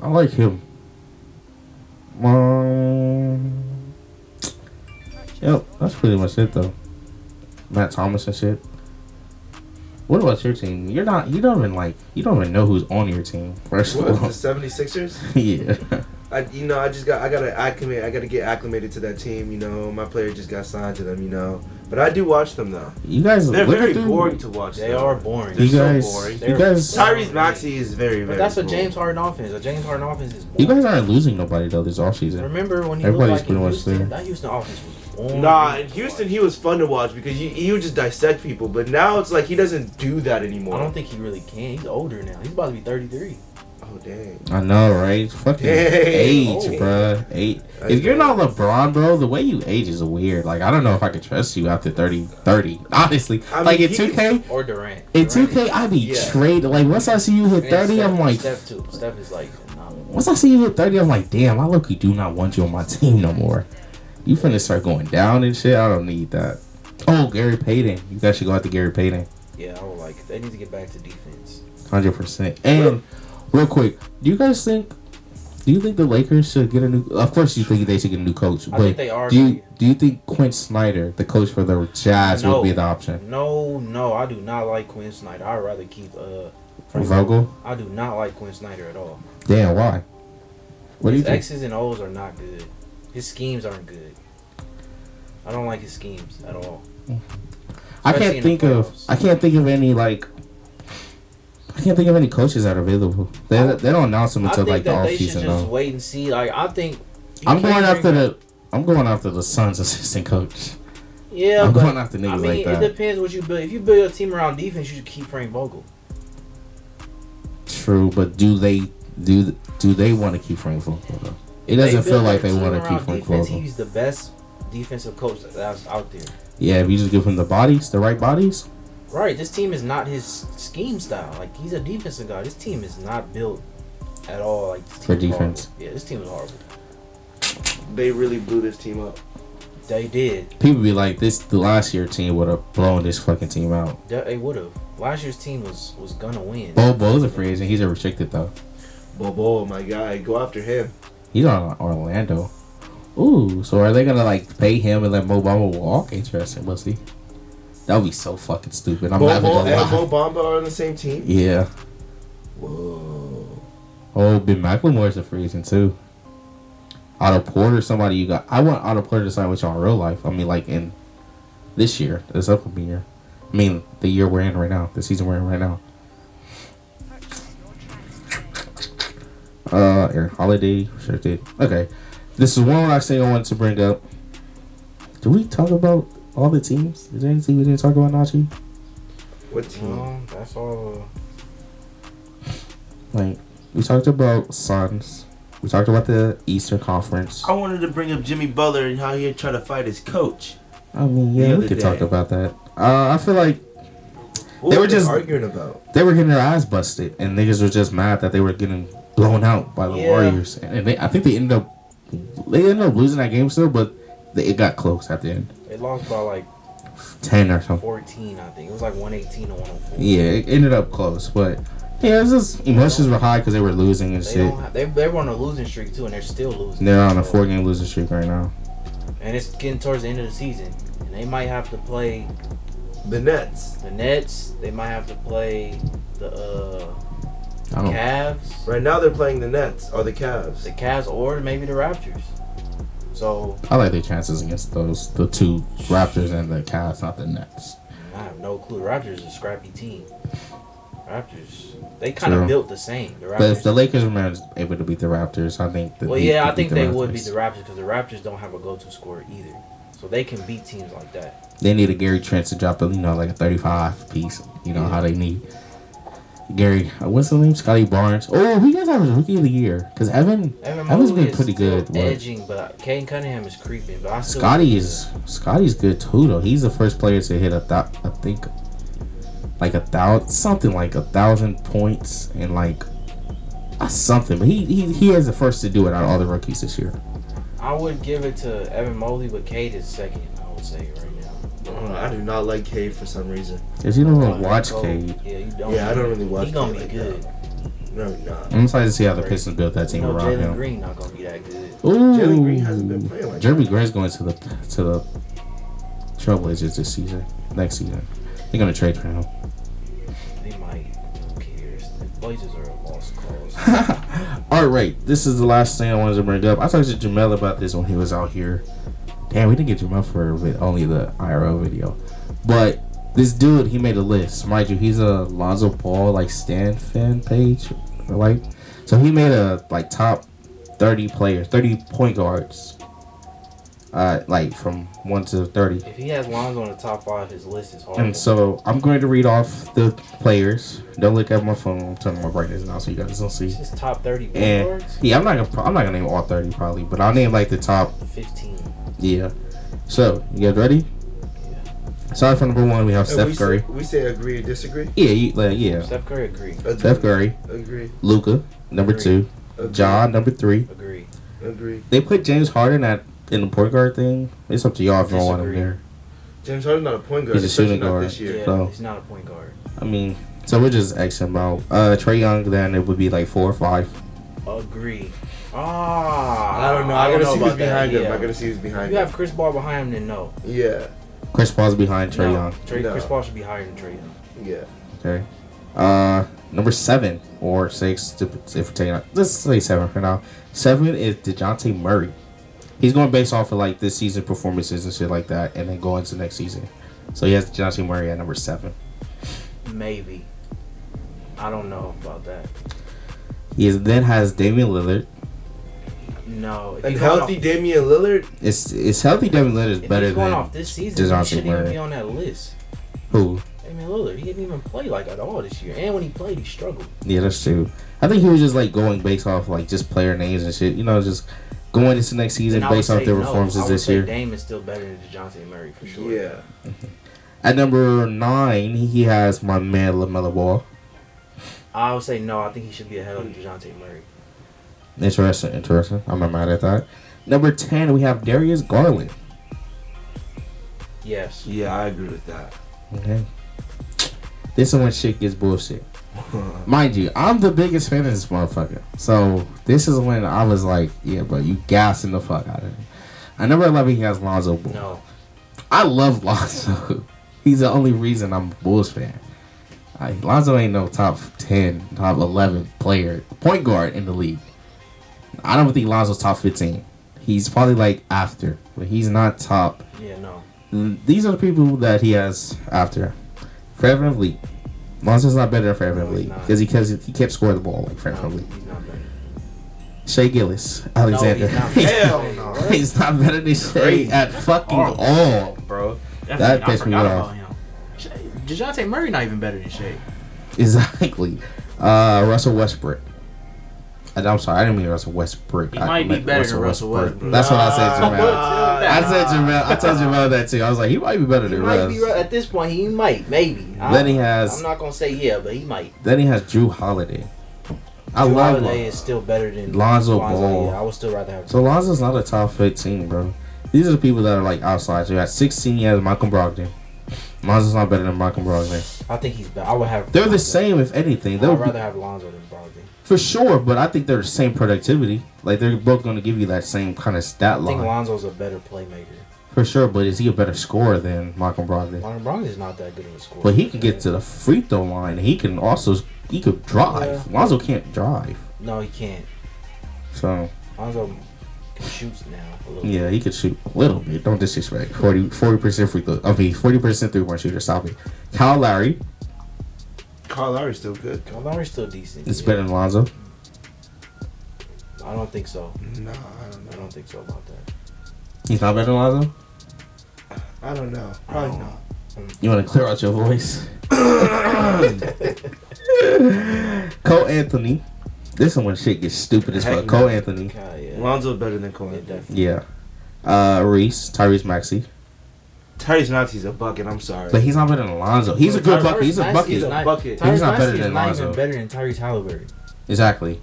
Speaker 1: I like him. Yep, that's pretty much it though. Matt Thomas and shit. What about your team? You don't even know who's on your team. First of all,
Speaker 2: The 76ers?
Speaker 1: Yeah.
Speaker 2: I gotta get acclimated to that team, my player just got signed to them, But I do watch them though.
Speaker 1: You guys
Speaker 2: they're very boring to watch.
Speaker 4: They are boring.
Speaker 2: They're so boring. Tyrese
Speaker 4: boring.
Speaker 2: Maxey is very, very
Speaker 4: But that's a
Speaker 2: boring.
Speaker 4: James Harden offense. A James Harden offense is boring.
Speaker 1: You guys aren't losing nobody though this offseason.
Speaker 4: Remember when he
Speaker 1: Everybody's
Speaker 4: looked like in
Speaker 1: pretty much
Speaker 4: Houston?
Speaker 1: there.
Speaker 4: That Houston offense was boring.
Speaker 2: Nah, in Houston he was fun to watch because he would just dissect people. But now it's like he doesn't do that anymore.
Speaker 4: I don't think he really can. He's older now. He's about to be 33.
Speaker 2: Oh dang.
Speaker 1: I know, right? Fucking age, bruh. If you're not LeBron, bro, the way you age is weird. Like, I don't know if I could trust you after 30. Honestly.
Speaker 2: I mean,
Speaker 1: like, in 2K,
Speaker 4: or Durant.
Speaker 1: in 2K, I be traded. Like, once I see you hit 30, I'm like...
Speaker 4: Steph, too. Steph is like...
Speaker 1: Once I see you hit 30, I'm like, damn, I low-key do not want you on my team no more. You finna start going down and shit. I don't need that. Oh, Gary Payton. You guys should go out to Gary Payton.
Speaker 4: Yeah, I would like it. They need to get back to defense.
Speaker 1: 100%. And... real quick, do you think the Lakers should get a new? Of course, you think they should get a new coach, but
Speaker 4: I think they are.
Speaker 1: Do you think Quinn Snyder, the coach for the Jazz, would be the option?
Speaker 4: No, I do not like Quinn Snyder. I'd rather keep
Speaker 1: Vogel.
Speaker 4: I do not like Quinn Snyder at all.
Speaker 1: Damn, why? What do you
Speaker 4: His
Speaker 1: think?
Speaker 4: X's and O's are not good. His schemes aren't good. I don't like his schemes at all.
Speaker 1: I can't think of any coaches that are available. They don't announce them until like the off
Speaker 4: they
Speaker 1: season
Speaker 4: should just
Speaker 1: though.
Speaker 4: wait and see. Like I'm
Speaker 1: going after the Suns assistant coach.
Speaker 4: Yeah,
Speaker 1: I'm
Speaker 4: but
Speaker 1: going after niggas like that.
Speaker 4: It depends what you build. If you build your team around defense, you should keep Frank Vogel.
Speaker 1: True, but do they want to keep Frank Vogel though? It doesn't feel like they want to keep Frank Vogel.
Speaker 4: He's the best defensive coach that's out there.
Speaker 1: Yeah, if you just give him the right bodies.
Speaker 4: Right, this team is not his scheme style. Like, he's a defensive guy. This team is not built at all. Like, this team
Speaker 1: for
Speaker 4: is
Speaker 1: defense.
Speaker 4: Horrible. Yeah, this team is horrible.
Speaker 2: They really blew this team up.
Speaker 4: They did.
Speaker 1: People be like, the last year team would have blown this fucking team out.
Speaker 4: They would have. Last year's team was gonna win.
Speaker 1: Bo's a free agent. He's a restricted though.
Speaker 2: Bo, my guy, go after him.
Speaker 1: He's on Orlando. Ooh, so are they gonna like pay him and let Mo Bamba walk? Interesting. We'll see. That would be so fucking stupid. I'm not even gonna lie.
Speaker 2: Mo Bamba are on the same team?
Speaker 1: Yeah.
Speaker 2: Whoa.
Speaker 1: Oh, Ben McLemore's a free agent too. Otto Porter, somebody you got. I want Otto Porter to sign with y'all in real life. I mean, like in this year, this upcoming year. I mean, the year we're in right now, the season we're in right now. Aaron Holiday, sure did. Okay, this is one last thing I wanted to bring up. Did we talk about all the teams? Is there anything we didn't talk about, Nnaji?
Speaker 2: What team?
Speaker 4: No, that's all.
Speaker 1: Like, we talked about Suns. We talked about the Eastern Conference.
Speaker 2: I wanted to bring up Jimmy Butler and how he tried to fight his coach.
Speaker 1: I mean, yeah, we could talk about that. I feel like
Speaker 2: What were just arguing about?
Speaker 1: They were getting their ass busted, and niggas were just mad that they were getting blown out by the Warriors. And I think they ended up losing that game still, but it got close at the end.
Speaker 4: They lost by like
Speaker 1: 10 or something.
Speaker 4: 14, I think. It was like 118 to 104.
Speaker 1: Yeah, it ended up close, but yeah, it's just emotions were high because they were losing and shit.
Speaker 4: They were on a losing streak too, and they're still losing.
Speaker 1: They're on a 4-game losing streak right now.
Speaker 4: And it's getting towards the end of the season, and they might have to play
Speaker 2: The Nets.
Speaker 4: the Nets. They might have to play the Cavs.
Speaker 2: Right now they're playing the Nets or the Cavs.
Speaker 4: The Cavs or maybe the Raptors. So
Speaker 1: I like their chances against the two Raptors and the Cavs, not the Nets.
Speaker 4: I have no clue. The Raptors is a scrappy team. Raptors, they kind of
Speaker 1: True.
Speaker 4: built the same. The Raptors,
Speaker 1: But if the Lakers were able to beat the Raptors, I think the Heat
Speaker 4: I
Speaker 1: could
Speaker 4: think
Speaker 1: beat
Speaker 4: they
Speaker 1: the
Speaker 4: would
Speaker 1: Raptors.
Speaker 4: beat the Raptors because the Raptors don't have a go-to scorer either. So they can beat teams like that.
Speaker 1: They need a Gary Trent to drop like a 35 piece. You know how they need Gary. What's his name? Scotty Barnes. Oh, who guys have a rookie of the year? Because Evan's
Speaker 4: Mobley
Speaker 1: been pretty
Speaker 4: still
Speaker 1: good.
Speaker 4: edging, but Caden Cunningham is creeping. But I still
Speaker 1: Scotty's good too though. He's the first player to hit I think like 1,000 points and like something. But he is the first to do it out of all the rookies this year.
Speaker 4: I would give it to Evan Mobley, but Cade is second. I would say right now.
Speaker 2: I do not like Cade for some reason.
Speaker 1: Cause you don't really watch Cade.
Speaker 4: Yeah, you don't.
Speaker 2: Yeah, I don't really watch.
Speaker 4: He's gonna
Speaker 2: Cade
Speaker 4: be
Speaker 2: like
Speaker 4: good.
Speaker 2: that. No, not.
Speaker 1: I'm excited to see how the Pistons built that team around
Speaker 4: Jalen
Speaker 1: him.
Speaker 4: Green not gonna be that good.
Speaker 1: Ooh,
Speaker 2: Jalen Green hasn't been playing like
Speaker 1: Jeremy
Speaker 2: that.
Speaker 1: Grant's going to the Trailblazers this season. Next season, they're gonna trade for him.
Speaker 4: They might. Who cares? The Blazers are a lost cause.
Speaker 1: All right, this is the last thing I wanted to bring up. I talked to Jameal about this when he was out here. Damn, we didn't get Jameal for only the IRL video, but this dude, he made a list. Mind you, he's a Lonzo Ball Stan fan page, so he made a top 30 players, 30 point guards, from 1 to 30.
Speaker 4: If he has Lonzo in the top 5, his list is hard.
Speaker 1: And so I'm going to read off the players. Don't look at my phone. I'm turning my brightness now so you guys don't see.
Speaker 4: It's his top 30 point
Speaker 1: And
Speaker 4: guards.
Speaker 1: yeah, I'm not gonna name all 30 probably, but I'll name the top
Speaker 4: 15.
Speaker 1: Yeah. So, you guys ready?
Speaker 4: Yeah.
Speaker 1: Sorry for number 1, we have Steph Curry.
Speaker 2: We say agree or disagree?
Speaker 1: Yeah.
Speaker 4: Steph Curry, agree.
Speaker 1: Steph Curry.
Speaker 2: Agree.
Speaker 1: Luka, number
Speaker 4: Agree.
Speaker 1: 2.
Speaker 2: Agree.
Speaker 1: John, number 3.
Speaker 4: Agree.
Speaker 2: Agree.
Speaker 1: They put James Harden in the point guard thing. It's up to y'all if you don't want him
Speaker 4: Disagree.
Speaker 1: there.
Speaker 2: James Harden's not a point guard.
Speaker 1: He's a
Speaker 2: especially
Speaker 1: shooting
Speaker 2: not
Speaker 1: guard.
Speaker 2: this year.
Speaker 4: Yeah,
Speaker 1: So-
Speaker 4: he's not a point guard.
Speaker 1: I mean, so we're just X him out. Trae Young, then it would be 4 or 5.
Speaker 4: Agree.
Speaker 2: I don't know. I gotta see who's
Speaker 4: about that,
Speaker 2: behind him.
Speaker 4: yeah.
Speaker 2: I gotta see who's behind
Speaker 4: If you
Speaker 2: him.
Speaker 4: have Chris Paul behind him, then no.
Speaker 2: Yeah.
Speaker 1: Chris Paul's behind Trae Young.
Speaker 2: No.
Speaker 4: Chris Paul should be higher than Trae Young.
Speaker 2: Yeah.
Speaker 1: Okay. Number 7 or 6, if we're taking out, let's say 7 for now. 7 is DeJounte Murray. He's going based off of this season performances and shit like that, and then going to next season. So he has DeJounte Murray at number 7.
Speaker 4: Maybe. I don't know about that.
Speaker 1: He then has Damian Lillard.
Speaker 4: No. If
Speaker 2: And
Speaker 4: he's going
Speaker 2: healthy
Speaker 4: off-
Speaker 2: Damian Lillard.
Speaker 1: It's healthy. Damian Lillard is
Speaker 4: if
Speaker 1: better
Speaker 4: he's going
Speaker 1: than
Speaker 4: off this season,
Speaker 1: DeJounte
Speaker 4: he shouldn't even
Speaker 1: Murray.
Speaker 4: be on that list.
Speaker 1: Who?
Speaker 4: Damian Lillard, he didn't even play at all this year. And when he played, he struggled.
Speaker 1: Yeah, that's true. I think he was just going based off just player names and shit. Just going into next season
Speaker 4: Then I would
Speaker 1: based off
Speaker 4: say
Speaker 1: their
Speaker 4: no.
Speaker 1: performances
Speaker 4: I would
Speaker 1: this
Speaker 4: say
Speaker 1: year.
Speaker 4: Dame is still better than DeJounte Murray for sure.
Speaker 2: Yeah.
Speaker 1: At number 9, he has my man LaMelo Ball.
Speaker 4: I would say no. I think he should be ahead of DeJounte Murray.
Speaker 1: Interesting. I'm not mad at that. Number 10, we have Darius Garland.
Speaker 4: Yes.
Speaker 2: Yeah, I agree with that.
Speaker 1: Okay. This is when shit gets bullshit. Mind you, I'm the biggest fan of this motherfucker. So this is when I was like, yeah, bro, you gassing the fuck out of me. At number 11, he has Lonzo Ball.
Speaker 4: No.
Speaker 1: I love Lonzo. He's the only reason I'm a Bulls fan. Lonzo ain't no top 10, top 11 player, point guard in the league. I don't think Lonzo's top 15. He's probably after, but he's not top.
Speaker 4: Yeah, no.
Speaker 1: These are the people that he has after. Fred VanVleet. Lonzo's not better than Fred
Speaker 4: No,
Speaker 1: VanVleet
Speaker 4: he's
Speaker 1: because he kept scoring the ball like Fred
Speaker 4: No,
Speaker 1: VanVleet.
Speaker 4: he's not better.
Speaker 1: Shea Gillis, Alexander.
Speaker 4: No, he's not.
Speaker 2: Hell no.
Speaker 1: He's not better than Shea
Speaker 2: Crazy.
Speaker 1: at fucking all.
Speaker 4: bro.
Speaker 1: That
Speaker 4: I
Speaker 1: pissed me
Speaker 4: forgot
Speaker 1: off.
Speaker 4: about him. DeJounte Murray not even better than Shea.
Speaker 1: Exactly. Russell Westbrook. I'm sorry, I didn't mean Russell Westbrook.
Speaker 4: He
Speaker 1: I
Speaker 4: might be
Speaker 1: meant
Speaker 4: better than Russell Westbrook.
Speaker 1: That's what I said, Jameal. I
Speaker 4: I
Speaker 1: said Jameal. I told Jameal that too. I was like, he might be better
Speaker 4: He
Speaker 1: than
Speaker 4: might be
Speaker 1: Russ.
Speaker 4: at this point. He might, maybe.
Speaker 1: Then he has.
Speaker 4: I'm not gonna say yeah, but he might.
Speaker 1: Then he has Drew Holiday. I
Speaker 4: Drew
Speaker 1: love
Speaker 4: Holiday
Speaker 1: him.
Speaker 4: is still better than
Speaker 1: Lonzo Ball.
Speaker 4: Yeah, I would still rather have.
Speaker 1: So Lonzo's not a top 15, bro. These are the people that are outside. So you got 16, he has Malcolm Brogdon. Lonzo's not better than Malcolm Brogdon.
Speaker 4: I think he's better. I would have.
Speaker 1: They're the same, if anything.
Speaker 4: I'd rather have Lonzo than Brogdon.
Speaker 1: For sure, but I think they're the same productivity. Like, they're both going to give you that same kind of stat line.
Speaker 4: I think Lonzo's a better playmaker.
Speaker 1: For sure, but is he a better scorer than Malcolm Brogdon?
Speaker 4: Malcolm Brogdon is not that good of a scorer.
Speaker 1: But he can get to the free throw line. He can also drive.
Speaker 4: Yeah.
Speaker 1: Lonzo can't drive.
Speaker 4: No, he can't.
Speaker 1: So
Speaker 4: Lonzo can shoot now a little
Speaker 1: yeah,
Speaker 4: bit.
Speaker 1: he could shoot a little bit. Don't disrespect. 40% free throw. 40% 3-point shooter. Stop it. Kyle Lowry.
Speaker 2: Kyle Lowry's still good.
Speaker 4: Kyle Lowry's still decent.
Speaker 1: It's better than Lonzo.
Speaker 4: I don't think so.
Speaker 2: No, I don't know.
Speaker 4: I don't think so about that.
Speaker 1: He's not better than Lonzo?
Speaker 2: I don't know. Probably not.
Speaker 1: You want to clear out your voice? Cole Anthony. This is when shit gets stupid as fuck.
Speaker 2: Heck
Speaker 1: Cole
Speaker 2: no.
Speaker 1: Anthony.
Speaker 4: God, yeah.
Speaker 2: Lonzo's better than Cole.
Speaker 4: Yeah,
Speaker 2: Anthony.
Speaker 4: definitely.
Speaker 1: Yeah. Tyrese Maxey.
Speaker 2: Tyrese Maxey's a bucket. I'm sorry.
Speaker 1: But he's not better than Lonzo. He's a good bucket. He's a
Speaker 2: Maxey's
Speaker 1: bucket.
Speaker 2: a bucket.
Speaker 4: Tyrese
Speaker 1: He's not better
Speaker 4: Maxey
Speaker 1: than
Speaker 4: is not
Speaker 1: Lonzo.
Speaker 4: even better than Tyrese Halliburton.
Speaker 1: Exactly.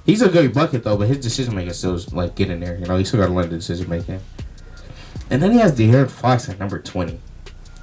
Speaker 1: He's a good bucket though, but his decision making still is like getting there. You know, he still got to learn the decision making. And then he has De'Aaron Fox at number 20.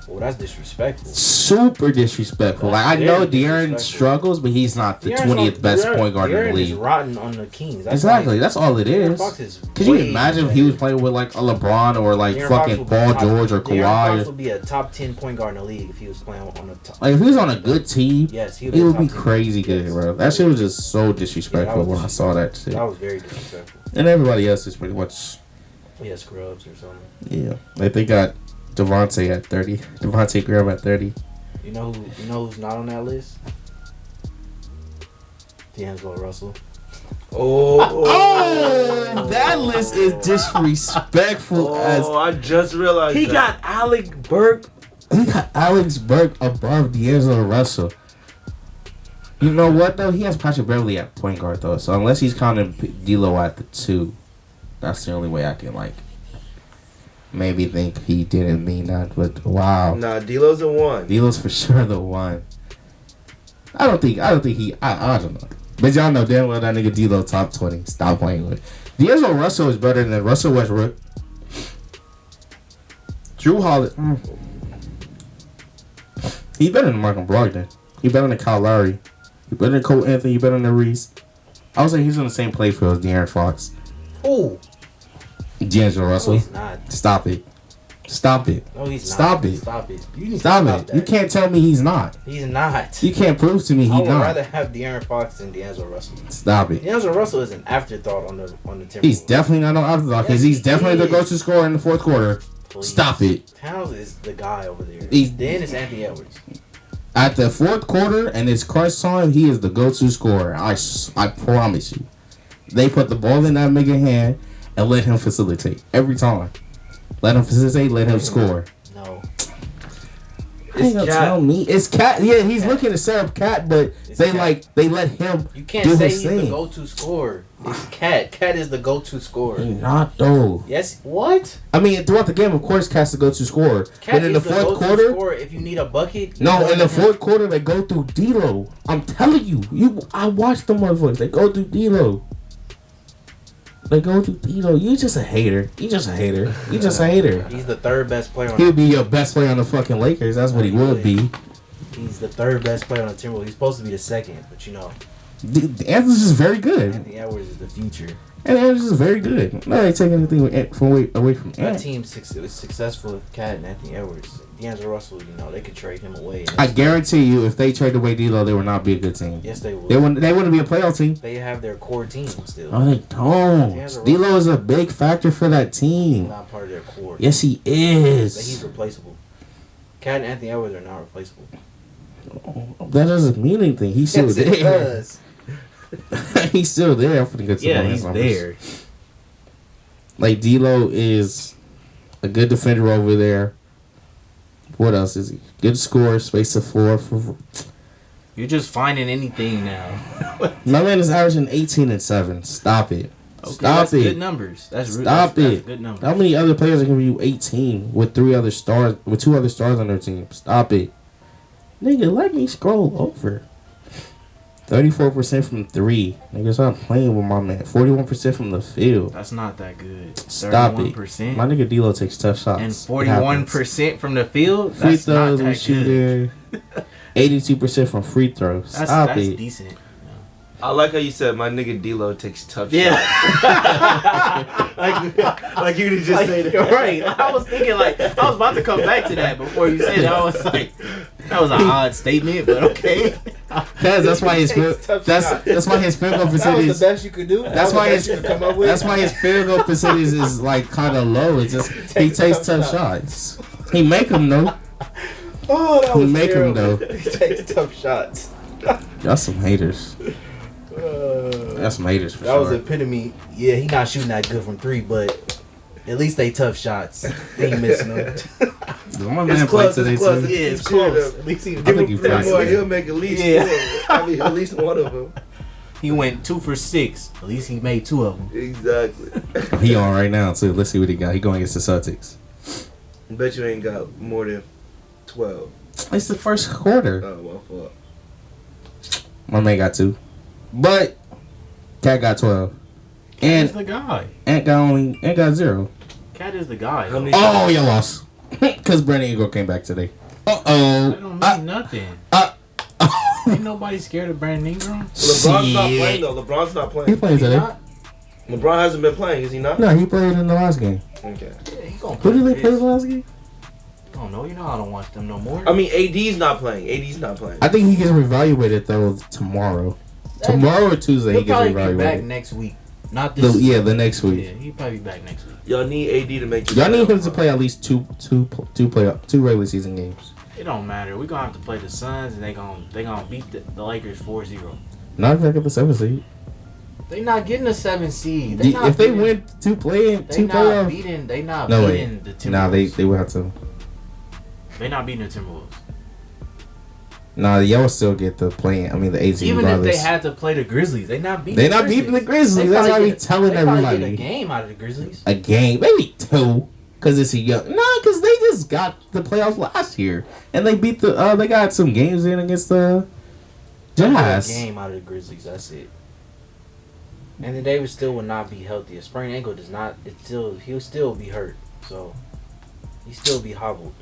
Speaker 4: Well, that's disrespectful.
Speaker 1: Super disrespectful.
Speaker 4: That's
Speaker 1: Like I know
Speaker 4: very
Speaker 1: De'Aaron
Speaker 4: disrespectful.
Speaker 1: struggles, but he's not the
Speaker 4: De'Aaron's
Speaker 1: 20th best
Speaker 4: De'Aaron-
Speaker 1: point guard in
Speaker 4: De'Aaron
Speaker 1: the
Speaker 4: is
Speaker 1: league.
Speaker 4: rotten on the Kings. That's
Speaker 1: Exactly.
Speaker 4: like-
Speaker 1: That's all it
Speaker 4: De'Aaron
Speaker 1: is.
Speaker 4: Fox is
Speaker 1: Could you
Speaker 4: way
Speaker 1: imagine if
Speaker 4: better.
Speaker 1: he was playing with like a LeBron or like
Speaker 4: De'Aaron Fox
Speaker 1: fucking
Speaker 4: would be
Speaker 1: Paul
Speaker 4: top-
Speaker 1: George or
Speaker 4: De'Aaron Fox
Speaker 1: Kawhi?
Speaker 4: would be a top 10 point guard in the league if he was playing on the top.
Speaker 1: Like if he was on a good team,
Speaker 4: Yes, he
Speaker 1: it
Speaker 4: would
Speaker 1: would
Speaker 4: be
Speaker 1: be
Speaker 4: top 10.
Speaker 1: crazy good,
Speaker 4: Yes.
Speaker 1: bro. That shit was just so disrespectful when I saw that shit.
Speaker 4: That was very disrespectful.
Speaker 1: And everybody else is pretty much,
Speaker 4: Yeah, scrubs or something.
Speaker 1: yeah. Like they got Devontae at 30, Devontae Graham at 30.
Speaker 4: You know who's not on that list? D'Angelo Russell.
Speaker 1: Oh, that list is disrespectful as.
Speaker 2: I just realized
Speaker 1: He
Speaker 2: that.
Speaker 1: got Alex Burke. He got Alex Burke above D'Angelo Russell. You know what though? He has Patrick Beverly at point guard though. So unless he's counting D'Lo at the 2, that's the only way I can like maybe think he didn't mean that. But wow,
Speaker 2: Nah, D'Lo's a 1.
Speaker 1: D'Lo's for sure the one. I don't think he. I don't know. But y'all know damn well that nigga D'Lo top 20. Stop playing with. D'Angelo Russell is better than Russell Westbrook. Drew Holiday. He better than Malcolm Brogdon. He better than Kyle Lowry. He better than Cole Anthony. He better than Reese. I would say he's on the same play field as De'Aaron Fox.
Speaker 4: Oh,
Speaker 1: D'Angelo
Speaker 4: no,
Speaker 1: Russell.
Speaker 4: he's not.
Speaker 1: Stop it. Stop it.
Speaker 4: No, he's
Speaker 1: Stop
Speaker 4: not.
Speaker 1: it.
Speaker 4: Stop it. You need to
Speaker 1: Stop
Speaker 4: stop
Speaker 1: it.
Speaker 4: that.
Speaker 1: You can't tell me he's not.
Speaker 4: He's not.
Speaker 1: You can't prove to me
Speaker 4: I
Speaker 1: he's
Speaker 4: would
Speaker 1: not.
Speaker 4: rather have De'Aaron Fox than D'Angelo Russell.
Speaker 1: Stop it.
Speaker 4: D'Angelo Russell is an afterthought on the Timberwolves.
Speaker 1: He's definitely not on afterthought because
Speaker 4: Yes,
Speaker 1: he's
Speaker 4: he
Speaker 1: definitely the
Speaker 4: is.
Speaker 1: go-to scorer in the fourth quarter.
Speaker 4: Please.
Speaker 1: Stop it.
Speaker 4: Towns is the guy over there.
Speaker 1: He's-
Speaker 4: Then it's Anthony Edwards.
Speaker 1: At the fourth quarter and it's crunch time, he is the go-to scorer. I promise you. They put the ball in that nigga hand and let him facilitate every time. Let him facilitate, let him score.
Speaker 4: No.
Speaker 1: You ain't gonna
Speaker 2: Cat.
Speaker 1: tell me it's Cat. Yeah, he's looking to set up Cat, but
Speaker 4: It's
Speaker 1: they
Speaker 4: Cat.
Speaker 1: they let him
Speaker 4: You can't
Speaker 1: do
Speaker 4: say
Speaker 1: his
Speaker 4: he's the
Speaker 1: thing.
Speaker 4: go-to scorer. It's Cat. Cat is the go-to scorer.
Speaker 1: He's not though.
Speaker 4: Yes. What?
Speaker 1: I mean, throughout the game, of course, Cat's the go-to scorer.
Speaker 4: Cat
Speaker 1: But in the
Speaker 4: is
Speaker 1: fourth
Speaker 4: go-to
Speaker 1: quarter,
Speaker 4: scorer if you need a bucket.
Speaker 1: no,
Speaker 4: you
Speaker 1: in the
Speaker 4: go to him.
Speaker 1: fourth quarter, they go through D'Lo. I'm telling you, I watched the motherfuckers. They go through D'Lo. They go through D'Lo. You just a hater. You just a hater. You just a hater.
Speaker 4: He's the third best player on.
Speaker 1: He would be your best player on the fucking Lakers. That's what he would be.
Speaker 4: He's the third best player on the Timberwolves. He's supposed to be the second, but you know,
Speaker 1: Anthony's just very good.
Speaker 4: Anthony Edwards is the future.
Speaker 1: And Anthony's just very good. No, they take anything away from
Speaker 4: That
Speaker 1: Ant.
Speaker 4: team was successful with Cat and Anthony Edwards. D'Angelo Russell, you know, they could trade him away.
Speaker 1: I guarantee you, if they trade away D'Lo, they would not be a good team.
Speaker 4: Yes, they would.
Speaker 1: They wouldn't be a playoff team.
Speaker 4: They have their core team still.
Speaker 1: No, they don't.
Speaker 4: D'Angelo
Speaker 1: D'Lo is a big factor for that
Speaker 4: He's
Speaker 1: team.
Speaker 4: not part of their core.
Speaker 1: Yes, he
Speaker 4: But he's
Speaker 1: is.
Speaker 4: replaceable. Cat and Anthony Edwards are not replaceable.
Speaker 1: That doesn't mean anything. He's still
Speaker 4: Yes, it
Speaker 1: there.
Speaker 4: does.
Speaker 1: He's still there. I'm finna get some
Speaker 3: Yeah,
Speaker 1: of his
Speaker 3: he's
Speaker 1: numbers.
Speaker 3: there.
Speaker 1: Like D'Lo is a good defender over there. What else is he? Good scorer, space the floor.
Speaker 3: You're just finding anything now.
Speaker 1: My man is averaging 18 and 7. Stop it.
Speaker 3: Okay,
Speaker 1: Stop
Speaker 3: that's
Speaker 1: it.
Speaker 3: good numbers. That's
Speaker 1: Stop
Speaker 3: that's
Speaker 1: it.
Speaker 3: good numbers.
Speaker 1: How many other players are giving you 18 with 2 other stars on their team? Stop it. Nigga, let me scroll over. 34% from 3. Nigga, stop playing with my man. 41% from the field.
Speaker 3: That's not that good.
Speaker 1: Stop
Speaker 3: 31%.
Speaker 1: it. My nigga D-Lo takes tough shots.
Speaker 3: And 41% from the field?
Speaker 1: Free
Speaker 3: That's not
Speaker 1: throws, we
Speaker 3: that
Speaker 1: shoot
Speaker 3: good.
Speaker 1: there. 82% from free throws.
Speaker 3: That's decent.
Speaker 2: I like how you said my nigga D-Lo takes tough
Speaker 3: Yeah.
Speaker 2: shots. like you did just say that.
Speaker 3: You're right. I was thinking I was about to come back to that before you said it. I was like, that was an odd statement, but okay.
Speaker 1: That's why his field. That's why his field goal
Speaker 4: That was
Speaker 1: percentage.
Speaker 4: the best you could do.
Speaker 1: That's why his.
Speaker 4: you could come up with.
Speaker 1: That's why his field goal percentage is like kind of low. It's just he takes tough shots. He make them though.
Speaker 4: Oh, that
Speaker 1: He
Speaker 4: was
Speaker 1: make him
Speaker 4: terrible.
Speaker 1: though.
Speaker 4: He takes tough shots.
Speaker 1: Y'all some haters. That's some haters for
Speaker 4: That was
Speaker 1: sure.
Speaker 4: epitome. Yeah, he not shooting that good from 3, but at least they tough shots. He ain't missing them.
Speaker 1: My man played today too.
Speaker 4: Yeah, it's close. At least he
Speaker 1: I think he
Speaker 2: Give him
Speaker 1: played
Speaker 2: more,
Speaker 1: today.
Speaker 2: he'll make at least
Speaker 4: Yeah.
Speaker 2: 4. I mean, at least one of them.
Speaker 3: He went 2 for 6. At least he made 2 of them.
Speaker 2: Exactly.
Speaker 1: He on right now too. Let's see what he got. He going against the Celtics.
Speaker 2: Bet you ain't got more than 12.
Speaker 1: It's the first quarter.
Speaker 2: Oh, my fault.
Speaker 1: My man got 2, but Cat got 12,
Speaker 3: Cat is
Speaker 1: and
Speaker 3: the guy.
Speaker 1: Ant got 0.
Speaker 3: Cat is the guy.
Speaker 2: How many-
Speaker 1: Oh, you lost because Brandon Ingram came back today.
Speaker 3: That don't mean nothing.
Speaker 1: uh.
Speaker 3: Ain't nobody scared of Brandon Ingram.
Speaker 2: LeBron's not
Speaker 1: Shit.
Speaker 2: playing, though. LeBron's not
Speaker 1: He
Speaker 2: playing.
Speaker 1: played today.
Speaker 3: Not?
Speaker 2: LeBron hasn't been playing, is he not?
Speaker 1: No, he played in the last game.
Speaker 2: Okay.
Speaker 3: Yeah, he gonna
Speaker 1: Who did they
Speaker 3: this.
Speaker 1: play the last game?
Speaker 3: I don't know. You know I don't watch them no more.
Speaker 2: I mean, AD's not playing. AD's not playing.
Speaker 1: I think he gets reevaluated though tomorrow. Tomorrow or Tuesday
Speaker 3: He'll
Speaker 1: he gets
Speaker 3: probably be back
Speaker 1: reevaluated.
Speaker 3: next week. Not this.
Speaker 1: The next week.
Speaker 3: Yeah, he'll probably be back next week.
Speaker 2: Y'all need AD to make.
Speaker 1: Y'all need him to play at least two regular season games.
Speaker 3: It don't matter. We're gonna have to play the Suns, and they gonna beat the Lakers 4-0.
Speaker 1: Not if they get the 7th seed.
Speaker 3: They not getting a 7 seed.
Speaker 1: If they win two playoffs,
Speaker 3: They not
Speaker 1: no
Speaker 3: beating the
Speaker 1: way.
Speaker 3: Timberwolves.
Speaker 1: Nah, they would have to.
Speaker 3: They not beating the Timberwolves.
Speaker 1: Nah, y'all will still get the play. I mean the 8 seed
Speaker 3: Even
Speaker 1: regardless.
Speaker 3: if they had to play the Grizzlies, they not beating.
Speaker 1: They
Speaker 3: the
Speaker 1: not
Speaker 3: Grizzlies.
Speaker 1: beating the Grizzlies.
Speaker 3: They
Speaker 1: That's why
Speaker 3: probably
Speaker 1: we
Speaker 3: get-
Speaker 1: telling
Speaker 3: they probably
Speaker 1: everybody.
Speaker 3: Get a game out of the Grizzlies.
Speaker 1: A game, maybe 2, because it's a young. Nah, because they just got the playoffs last year, and they beat the. They got some games in against the Jazz.
Speaker 4: A game out of the Grizzlies. That's it. And then Davis still will not be healthy. A sprained ankle does not. He'll still be hurt. So he still be hobbled.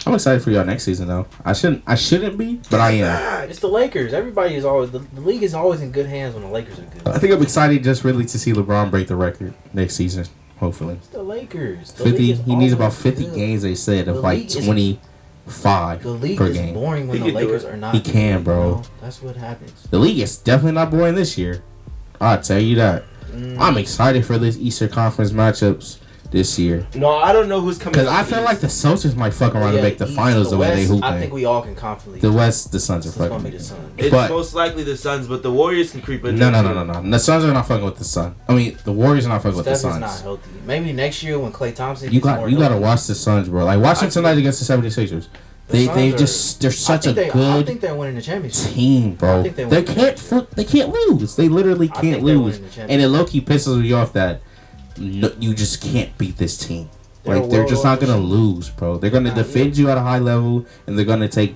Speaker 1: I'm excited for y'all next season though. I shouldn't be, but I am.
Speaker 4: It's the Lakers. Everybody is always the league is always in good hands when the Lakers are good.
Speaker 1: I think I'm excited just really to see LeBron break the record next season. Hopefully,
Speaker 4: It's the Lakers. The
Speaker 1: 50.
Speaker 4: league is
Speaker 1: He needs about
Speaker 4: always
Speaker 1: 50
Speaker 4: good.
Speaker 1: games. They said of
Speaker 4: The
Speaker 1: like
Speaker 4: league is-
Speaker 1: 25
Speaker 4: The league
Speaker 1: per
Speaker 4: is
Speaker 1: game.
Speaker 4: boring when
Speaker 2: He
Speaker 4: the
Speaker 2: can do
Speaker 4: Lakers
Speaker 2: it.
Speaker 4: are not.
Speaker 1: He can,
Speaker 4: good,
Speaker 1: bro.
Speaker 4: you know? That's what happens.
Speaker 1: The league is definitely not boring this year. I'll tell you that. I'm excited for this Eastern Conference matchups this year.
Speaker 2: No, I don't know who's coming.
Speaker 1: Because
Speaker 2: out
Speaker 1: I
Speaker 2: of
Speaker 1: feel
Speaker 2: the
Speaker 1: like the Celtics might fuck around and make the
Speaker 4: East,
Speaker 1: finals the way they
Speaker 4: West,
Speaker 1: hoop.
Speaker 4: I think we all can confidently.
Speaker 1: The West, the Suns are
Speaker 4: It's gonna
Speaker 1: fucking.
Speaker 4: be the Suns.
Speaker 2: It's
Speaker 1: but-
Speaker 2: most likely the Suns, but the Warriors can creep in.
Speaker 1: No.
Speaker 2: there, too.
Speaker 1: The Suns are not fucking with the Sun. I mean, the Warriors are not fucking with the
Speaker 4: Steph is not
Speaker 1: Suns.
Speaker 4: healthy. Maybe next year when Klay Thompson
Speaker 1: You
Speaker 4: gets more
Speaker 1: gotta
Speaker 4: healthy.
Speaker 1: watch the Suns, bro. Like watch them tonight against the 76ers. They're such a
Speaker 4: I
Speaker 1: good
Speaker 4: think they're winning the championship.
Speaker 1: team, bro.
Speaker 4: I think
Speaker 1: They
Speaker 4: they
Speaker 1: can't lose. They literally
Speaker 4: I
Speaker 1: can't
Speaker 4: think they're
Speaker 1: lose.
Speaker 4: winning the championship.
Speaker 1: And it low key pisses me off that you just can't beat this team.
Speaker 4: They're
Speaker 1: Like they're
Speaker 4: a
Speaker 1: just not gonna
Speaker 4: well-oiled
Speaker 1: lose, bro. They're gonna
Speaker 4: Nah,
Speaker 1: defend you at a high level, and they're gonna take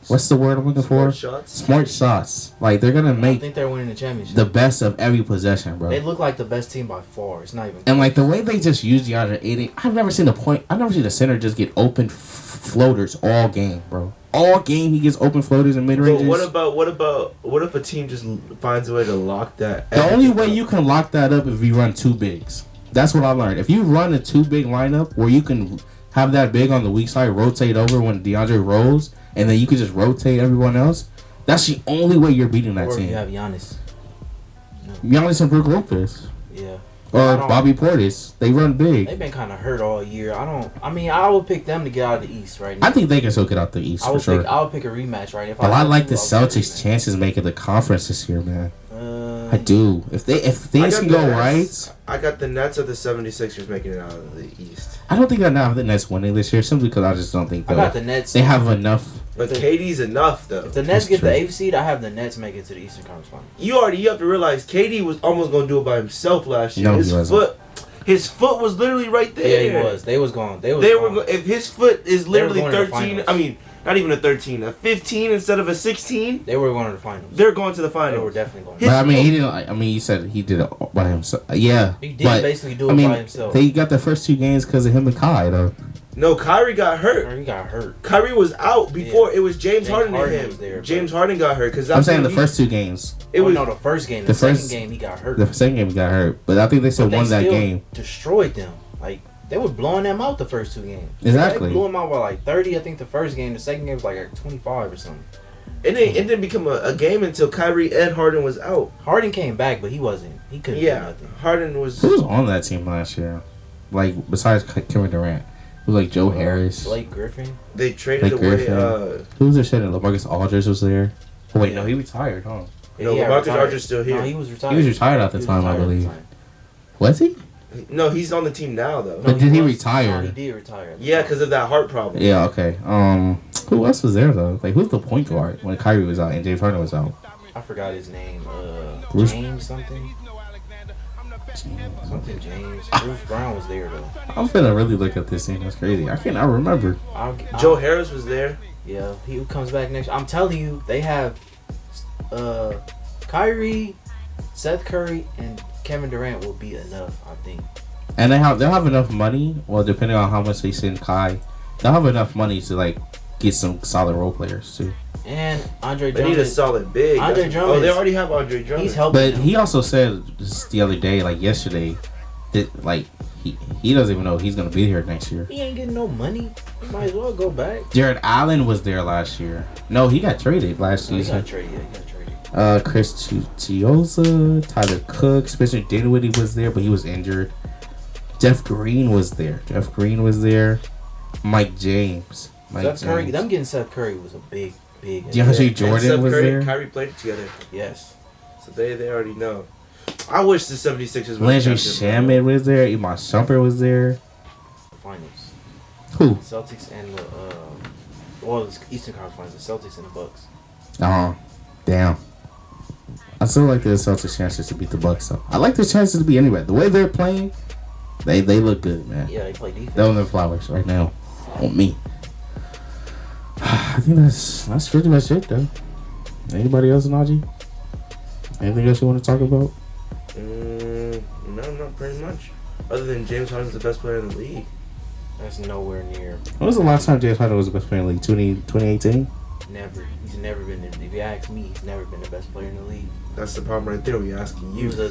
Speaker 1: what's the word I'm looking for?
Speaker 2: Smart shots.
Speaker 1: Smart shots. Like they're gonna
Speaker 4: I
Speaker 1: make
Speaker 4: think they're winning the championship.
Speaker 1: the best of every possession, bro.
Speaker 4: They look like the best team by far. It's not even.
Speaker 1: And like the way they just use DeAndre Ayton, I've never seen a center just get open floaters all game, bro. All game he gets open floaters and mid
Speaker 2: But
Speaker 1: ranges.
Speaker 2: what if a team just finds a way to lock that?
Speaker 1: The only way you can lock that up is if you run 2 bigs. That's what I learned. If you run a 2 big lineup where you can have that big on the weak side rotate over when DeAndre rolls, and then you can just rotate everyone else, that's the only way you're beating that
Speaker 4: or
Speaker 1: team.
Speaker 4: you have Giannis.
Speaker 1: Giannis and Brook Lopez.
Speaker 4: Yeah.
Speaker 1: Or
Speaker 4: I don't-
Speaker 1: Bobby Portis. They run big.
Speaker 4: They've been kind of hurt all year. I would pick them to get out of the East right now.
Speaker 1: I think they can still get out the East for sure.
Speaker 4: I would pick a rematch right. If
Speaker 1: But I
Speaker 4: had
Speaker 1: like
Speaker 4: to,
Speaker 1: the
Speaker 4: I would pick a
Speaker 1: Celtics'
Speaker 4: rematch.
Speaker 1: chances making the conference this year, man.
Speaker 4: Uh,
Speaker 1: I do. If things
Speaker 2: got
Speaker 1: can
Speaker 2: the
Speaker 1: go
Speaker 2: Nets.
Speaker 1: right,
Speaker 2: I got the Nets or the 76ers making it out of the East.
Speaker 1: I don't think I have the Nets winning this year simply because I just don't think
Speaker 4: I got the Nets.
Speaker 1: they have enough.
Speaker 2: But KD's enough though.
Speaker 4: If the Nets
Speaker 1: That's
Speaker 4: get
Speaker 1: true.
Speaker 4: the 8th seed, I have the Nets make it to the Eastern Conference Final.
Speaker 2: You have to realize KD was almost gonna do it by himself last year.
Speaker 1: No, he wasn't.
Speaker 2: His foot was literally right there.
Speaker 4: Yeah, he was. They was gone.
Speaker 2: If his foot is literally
Speaker 4: going to the
Speaker 2: 13.
Speaker 4: finals.
Speaker 2: I mean, not even a 13, a 15 instead of a 16,
Speaker 4: They were going to the finals.
Speaker 2: they're going to the
Speaker 4: They
Speaker 2: finals.
Speaker 4: were definitely going.
Speaker 1: But I mean, he didn't. I mean, you said he did it by himself. Yeah,
Speaker 4: He did
Speaker 1: but,
Speaker 4: basically do
Speaker 1: I
Speaker 4: it
Speaker 1: mean,
Speaker 4: by himself.
Speaker 1: they got the first 2 games because of him and Kai, though.
Speaker 2: No, Kyrie got hurt.
Speaker 4: He got hurt.
Speaker 2: Kyrie was out before it was James Harden and
Speaker 4: Harden
Speaker 2: him.
Speaker 4: was there,
Speaker 2: James Harden got hurt because
Speaker 1: I'm saying the first 2 games.
Speaker 2: It was
Speaker 4: no, the first game.
Speaker 1: The
Speaker 4: The second
Speaker 1: first-
Speaker 4: game, he got hurt.
Speaker 1: The second game he got hurt, but I think they still
Speaker 4: But they
Speaker 1: won that
Speaker 4: still
Speaker 1: game.
Speaker 4: Destroyed them. Like they were blowing them out the first 2 games.
Speaker 1: Exactly.
Speaker 4: They blew them out by like 30. I think the first game. The second game was like 25 or something.
Speaker 2: it didn't become a game until Kyrie and Harden was out.
Speaker 4: Harden came back, but he wasn't. He couldn't do
Speaker 2: Yeah,
Speaker 4: nothing.
Speaker 2: Harden was.
Speaker 1: Who was on that team last year? Like besides Kevin Durant, it was like Joe Harris.
Speaker 4: Blake Griffin.
Speaker 2: They traded
Speaker 1: Blake
Speaker 2: away.
Speaker 1: Griffin. Who was there? Shit, LaMarcus Aldridge was there. Oh wait, no, he retired, huh?
Speaker 2: No,
Speaker 4: Yeah,
Speaker 2: LaMarcus
Speaker 4: retired.
Speaker 2: Aldridge's still here.
Speaker 4: No, he was retired.
Speaker 1: He was retired at the
Speaker 4: He was
Speaker 1: time, I
Speaker 4: retired at the
Speaker 1: believe.
Speaker 4: time.
Speaker 1: Was he?
Speaker 2: No, he's on the team now though.
Speaker 1: But did he
Speaker 4: was-
Speaker 1: retire?
Speaker 4: No, he did retire. at the
Speaker 2: Yeah,
Speaker 4: time.
Speaker 2: because of that heart problem.
Speaker 1: Yeah, okay. Who else was there though? Like, who's the point guard when Kyrie was out and James Harden was out?
Speaker 4: I forgot his name.
Speaker 1: Bruce-
Speaker 4: James something. Something James. Bruce Brown was there though.
Speaker 1: I'm finna really look at this thing. That's crazy. I cannot remember.
Speaker 2: Joe Harris was there.
Speaker 4: Yeah, he comes back next. I'm telling you, they have Kyrie, Seth Curry, and Kevin Durant will be enough. I think.
Speaker 1: And they'll have enough money. Well, depending on how much they send Kai, they'll have enough money to like get some solid role players too.
Speaker 4: And Andre
Speaker 2: They need a
Speaker 4: Drummond.
Speaker 2: solid big.
Speaker 4: Andre
Speaker 2: That's-
Speaker 4: Drummond
Speaker 2: Oh, they
Speaker 4: is-
Speaker 2: already have Andre Drummond.
Speaker 4: He's helping.
Speaker 1: But
Speaker 4: them.
Speaker 1: he also said just the other day, like yesterday, that like he doesn't even know he's gonna be here next year.
Speaker 4: He ain't getting no money. He might as well go back.
Speaker 1: Jared Allen was there last year. No, he got traded last
Speaker 4: No, he
Speaker 1: season.
Speaker 4: got traded. Yeah, he got traded.
Speaker 1: Chris Chioza, Tyler Cook, Spencer Dinwiddie was there, but he was injured. Jeff Green was there. Mike James.
Speaker 4: Seth Curry. Them getting Seth Curry was a big.
Speaker 1: DeAndre
Speaker 2: And
Speaker 1: Jordan
Speaker 2: Seth
Speaker 1: was
Speaker 2: Curry
Speaker 1: there.
Speaker 2: and Kyrie played together,
Speaker 4: Yes.
Speaker 2: so they already know. I wish the 76ers would
Speaker 1: Landry
Speaker 2: have kept him.
Speaker 1: Shamet was there. Iman Shumpert was there.
Speaker 4: Finals.
Speaker 1: Who?
Speaker 4: Celtics and the well, it's Eastern Conference Finals. The Celtics and the Bucks.
Speaker 1: Oh, damn. I still like the Celtics' chances to beat the Bucks. Though I like their chances to beat anyway. The way they're playing, they look good, man.
Speaker 4: Yeah, they play defense.
Speaker 1: They're on their flowers right now. On me. I think that's pretty much it, though. Anybody else, Nnaji? Anything else you want to talk about?
Speaker 2: No, not pretty much. Other than James Harden's the best player in the league.
Speaker 4: That's nowhere near.
Speaker 1: When was the last time James Harden was the best player in the league? 2018?
Speaker 4: Never. He's never been. If you ask me, he's never been the best player in the league.
Speaker 2: That's the problem right there. We're asking
Speaker 4: He
Speaker 2: you.
Speaker 4: was a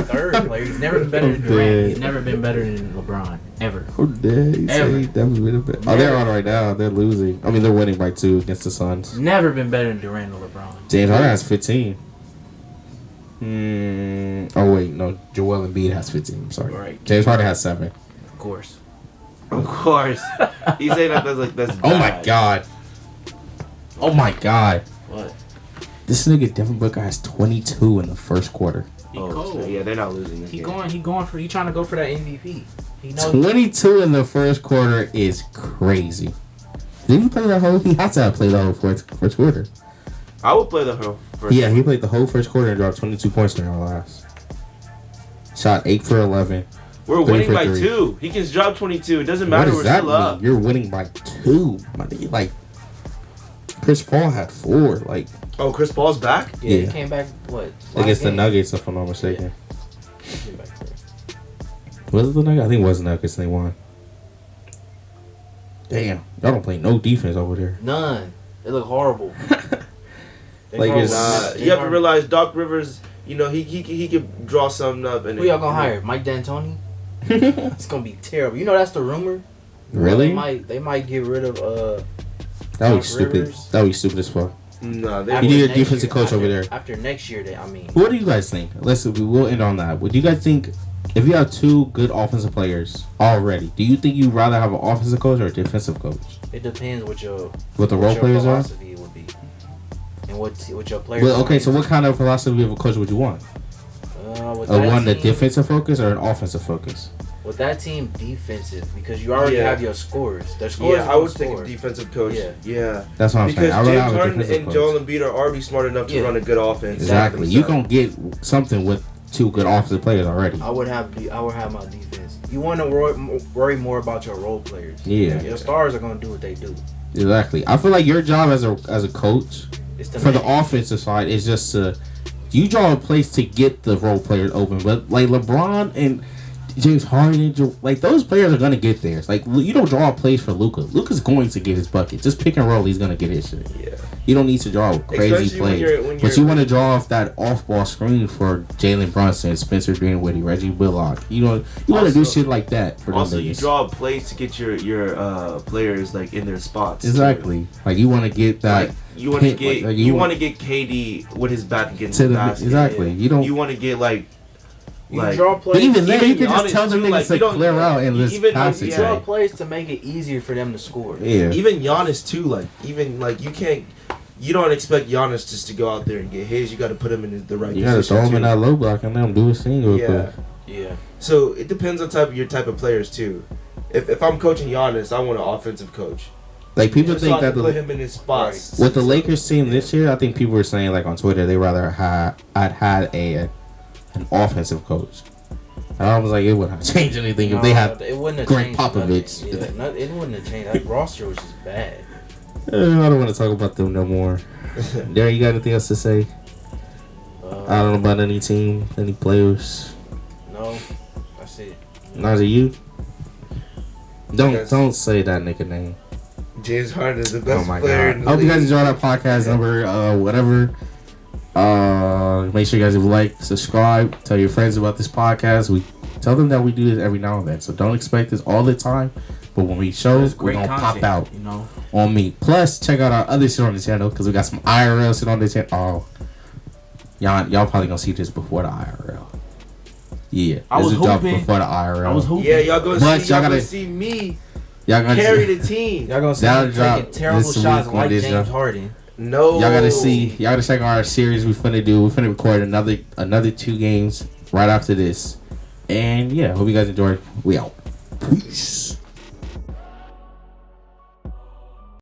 Speaker 4: third player. He's never been better than Durant. He's never been better than LeBron. Ever.
Speaker 1: Oh, dead. He said
Speaker 4: Ever.
Speaker 1: he never been a bit. Oh, they're on right now. They're losing. I mean, they're winning by 2 against the Suns.
Speaker 4: Never been better than Durant or LeBron.
Speaker 1: James Harden has 15. Oh, wait. No. Joel Embiid has 15. I'm sorry.
Speaker 4: Right.
Speaker 1: James Harden has 7.
Speaker 4: Of course.
Speaker 2: Of course. He's saying that's
Speaker 1: Oh, my
Speaker 2: bad.
Speaker 1: God. Oh, my God.
Speaker 4: What?
Speaker 1: This nigga Devin Booker has 22 in the first quarter.
Speaker 4: He
Speaker 2: Oh,
Speaker 4: cold.
Speaker 2: so yeah, they're not losing this
Speaker 4: He
Speaker 2: game.
Speaker 4: he trying to go for that MVP. He knows.
Speaker 1: 22 in the first quarter is crazy. Did he play the whole? He has to have played the whole first quarter.
Speaker 2: I would play the whole first.
Speaker 1: Yeah, he played the whole first quarter and dropped 22 points in our last. Shot 8 for 11.
Speaker 2: We're
Speaker 1: 3
Speaker 2: winning
Speaker 1: for
Speaker 2: by
Speaker 1: 3.
Speaker 2: 2. He can drop 22. It doesn't
Speaker 1: What
Speaker 2: matter.
Speaker 1: does
Speaker 2: We're
Speaker 1: that
Speaker 2: still
Speaker 1: mean?
Speaker 2: up.
Speaker 1: You're winning by 2. My nigga, like Chris Paul had 4. Like
Speaker 2: Oh, Chris Paul's back?
Speaker 4: Yeah,
Speaker 1: Yeah.
Speaker 4: he came back. What?
Speaker 1: against the
Speaker 4: last game?
Speaker 1: Nuggets, if I'm not mistaken.
Speaker 4: He came back there.
Speaker 1: Was it the Nuggets? I think it was the Nuggets. And they won. Damn, y'all don't play no defense over there.
Speaker 4: None. They look horrible. They
Speaker 1: Like
Speaker 4: horrible.
Speaker 1: it's-
Speaker 4: They
Speaker 2: You have to
Speaker 4: horrible.
Speaker 2: realize Doc Rivers, you know, he could draw something up. And
Speaker 4: Who y'all gonna hire? Mike D'Antoni? It's gonna be terrible. You know that's the rumor.
Speaker 1: Really?
Speaker 4: They might get rid of
Speaker 1: That would be
Speaker 4: Doc
Speaker 1: stupid.
Speaker 4: Rivers?
Speaker 1: That would be stupid as fuck.
Speaker 2: No, they
Speaker 1: You
Speaker 4: after
Speaker 1: need a
Speaker 4: next
Speaker 1: defensive coach over there.
Speaker 4: After next year,
Speaker 1: What do you guys think? We'll end on that. What do you guys think? If you have 2 good offensive players already, do you think you'd rather have an offensive coach or a defensive coach?
Speaker 4: it depends what your
Speaker 1: What the role
Speaker 4: your
Speaker 1: players are?
Speaker 4: philosophy would be, and what your players.
Speaker 1: Well, okay,
Speaker 4: are.
Speaker 1: so what kind of philosophy of a coach would you want?
Speaker 4: With
Speaker 1: A
Speaker 4: that
Speaker 1: one, the
Speaker 4: team-
Speaker 1: defensive focus or an offensive focus?
Speaker 4: With that team, defensive, because you already
Speaker 2: Yeah.
Speaker 4: have your scores. Their scores.
Speaker 2: Yeah, I would take a defensive coach.
Speaker 4: Yeah.
Speaker 2: Yeah.
Speaker 1: That's what I'm
Speaker 2: Because
Speaker 1: saying. I'd rather
Speaker 2: James
Speaker 1: have a
Speaker 2: Harden
Speaker 1: defensive
Speaker 2: and
Speaker 1: coach.
Speaker 2: Joel Embiid are already smart enough to
Speaker 4: Yeah.
Speaker 2: run a good offense.
Speaker 1: Exactly.
Speaker 2: So-
Speaker 1: You gonna get something with 2 good offensive players already.
Speaker 4: I would have my defense. You want to worry more about your role players.
Speaker 1: Yeah.
Speaker 4: Your stars are gonna do what they do.
Speaker 1: Exactly. I feel like your job as a coach for the offensive side is just to you draw a place to get the role players open. But like LeBron and James Harden, like those players are gonna get theirs. Like you don't draw a plays for Luka. Luka's going to get his bucket. Just pick and roll. He's gonna get his shit.
Speaker 2: Yeah.
Speaker 1: You don't need to draw a crazy play. But you want to draw off that off-ball screen for Jalen Brunson, Spencer Dinwiddie, Reggie Bullock. You want to do shit like that for them.
Speaker 2: Also, you draw plays to get your players like in their spots.
Speaker 1: Exactly. Too. Like you want to get that.
Speaker 2: Like, you want to get you want to get KD with his back against the basket.
Speaker 1: Exactly. You
Speaker 2: want to get like.
Speaker 4: You draw plays.
Speaker 1: Even then, you can just tell them niggas to clear out and just pass it.
Speaker 4: You draw plays to make it easier for them to score.
Speaker 1: Yeah.
Speaker 2: Even Giannis too. Like you can't. You don't expect Giannis just to go out there and get his. You got to put him in the right position.
Speaker 1: You got to throw him in that low block and let him do his thing.
Speaker 4: Yeah.
Speaker 2: So it depends on your type of players too. If I'm coaching Giannis, I want an offensive coach.
Speaker 1: Like people think that
Speaker 2: put him in his spots.
Speaker 1: With the Lakers team this year, I think people were saying like on Twitter they rather I'd had an offensive coach. And I was like, it wouldn't have changed anything if they had Greg Popovich.
Speaker 4: It wouldn't have changed. That roster was just bad.
Speaker 1: I don't want to talk about them no more. Darren, you got anything else to say? I don't know about any team, any players.
Speaker 4: No, that's it.
Speaker 1: Nnaji, you? Don't say that nigga name.
Speaker 2: James Harden is the best player in the
Speaker 1: I hope you guys
Speaker 2: league.
Speaker 1: enjoyed our podcast number, whatever. Make sure you guys like, subscribe, tell your friends about this podcast. We tell them that we do this every now and then, so don't expect this all the time. But when we show, we're gonna pop out on me. Plus, check out our other shit on the channel because we got some IRL shit on the channel. Oh, y'all probably gonna see this before the IRL. Yeah,
Speaker 3: I was hoping
Speaker 1: before the IRL.
Speaker 3: I was hoping.
Speaker 2: Yeah, y'all gonna see me carry the team.
Speaker 4: Y'all gonna see me taking terrible shots like James Harden.
Speaker 2: No,
Speaker 1: y'all gotta check out our series we finna do. We finna record another 2 games right after this. And yeah, hope you guys enjoy. We out. Peace.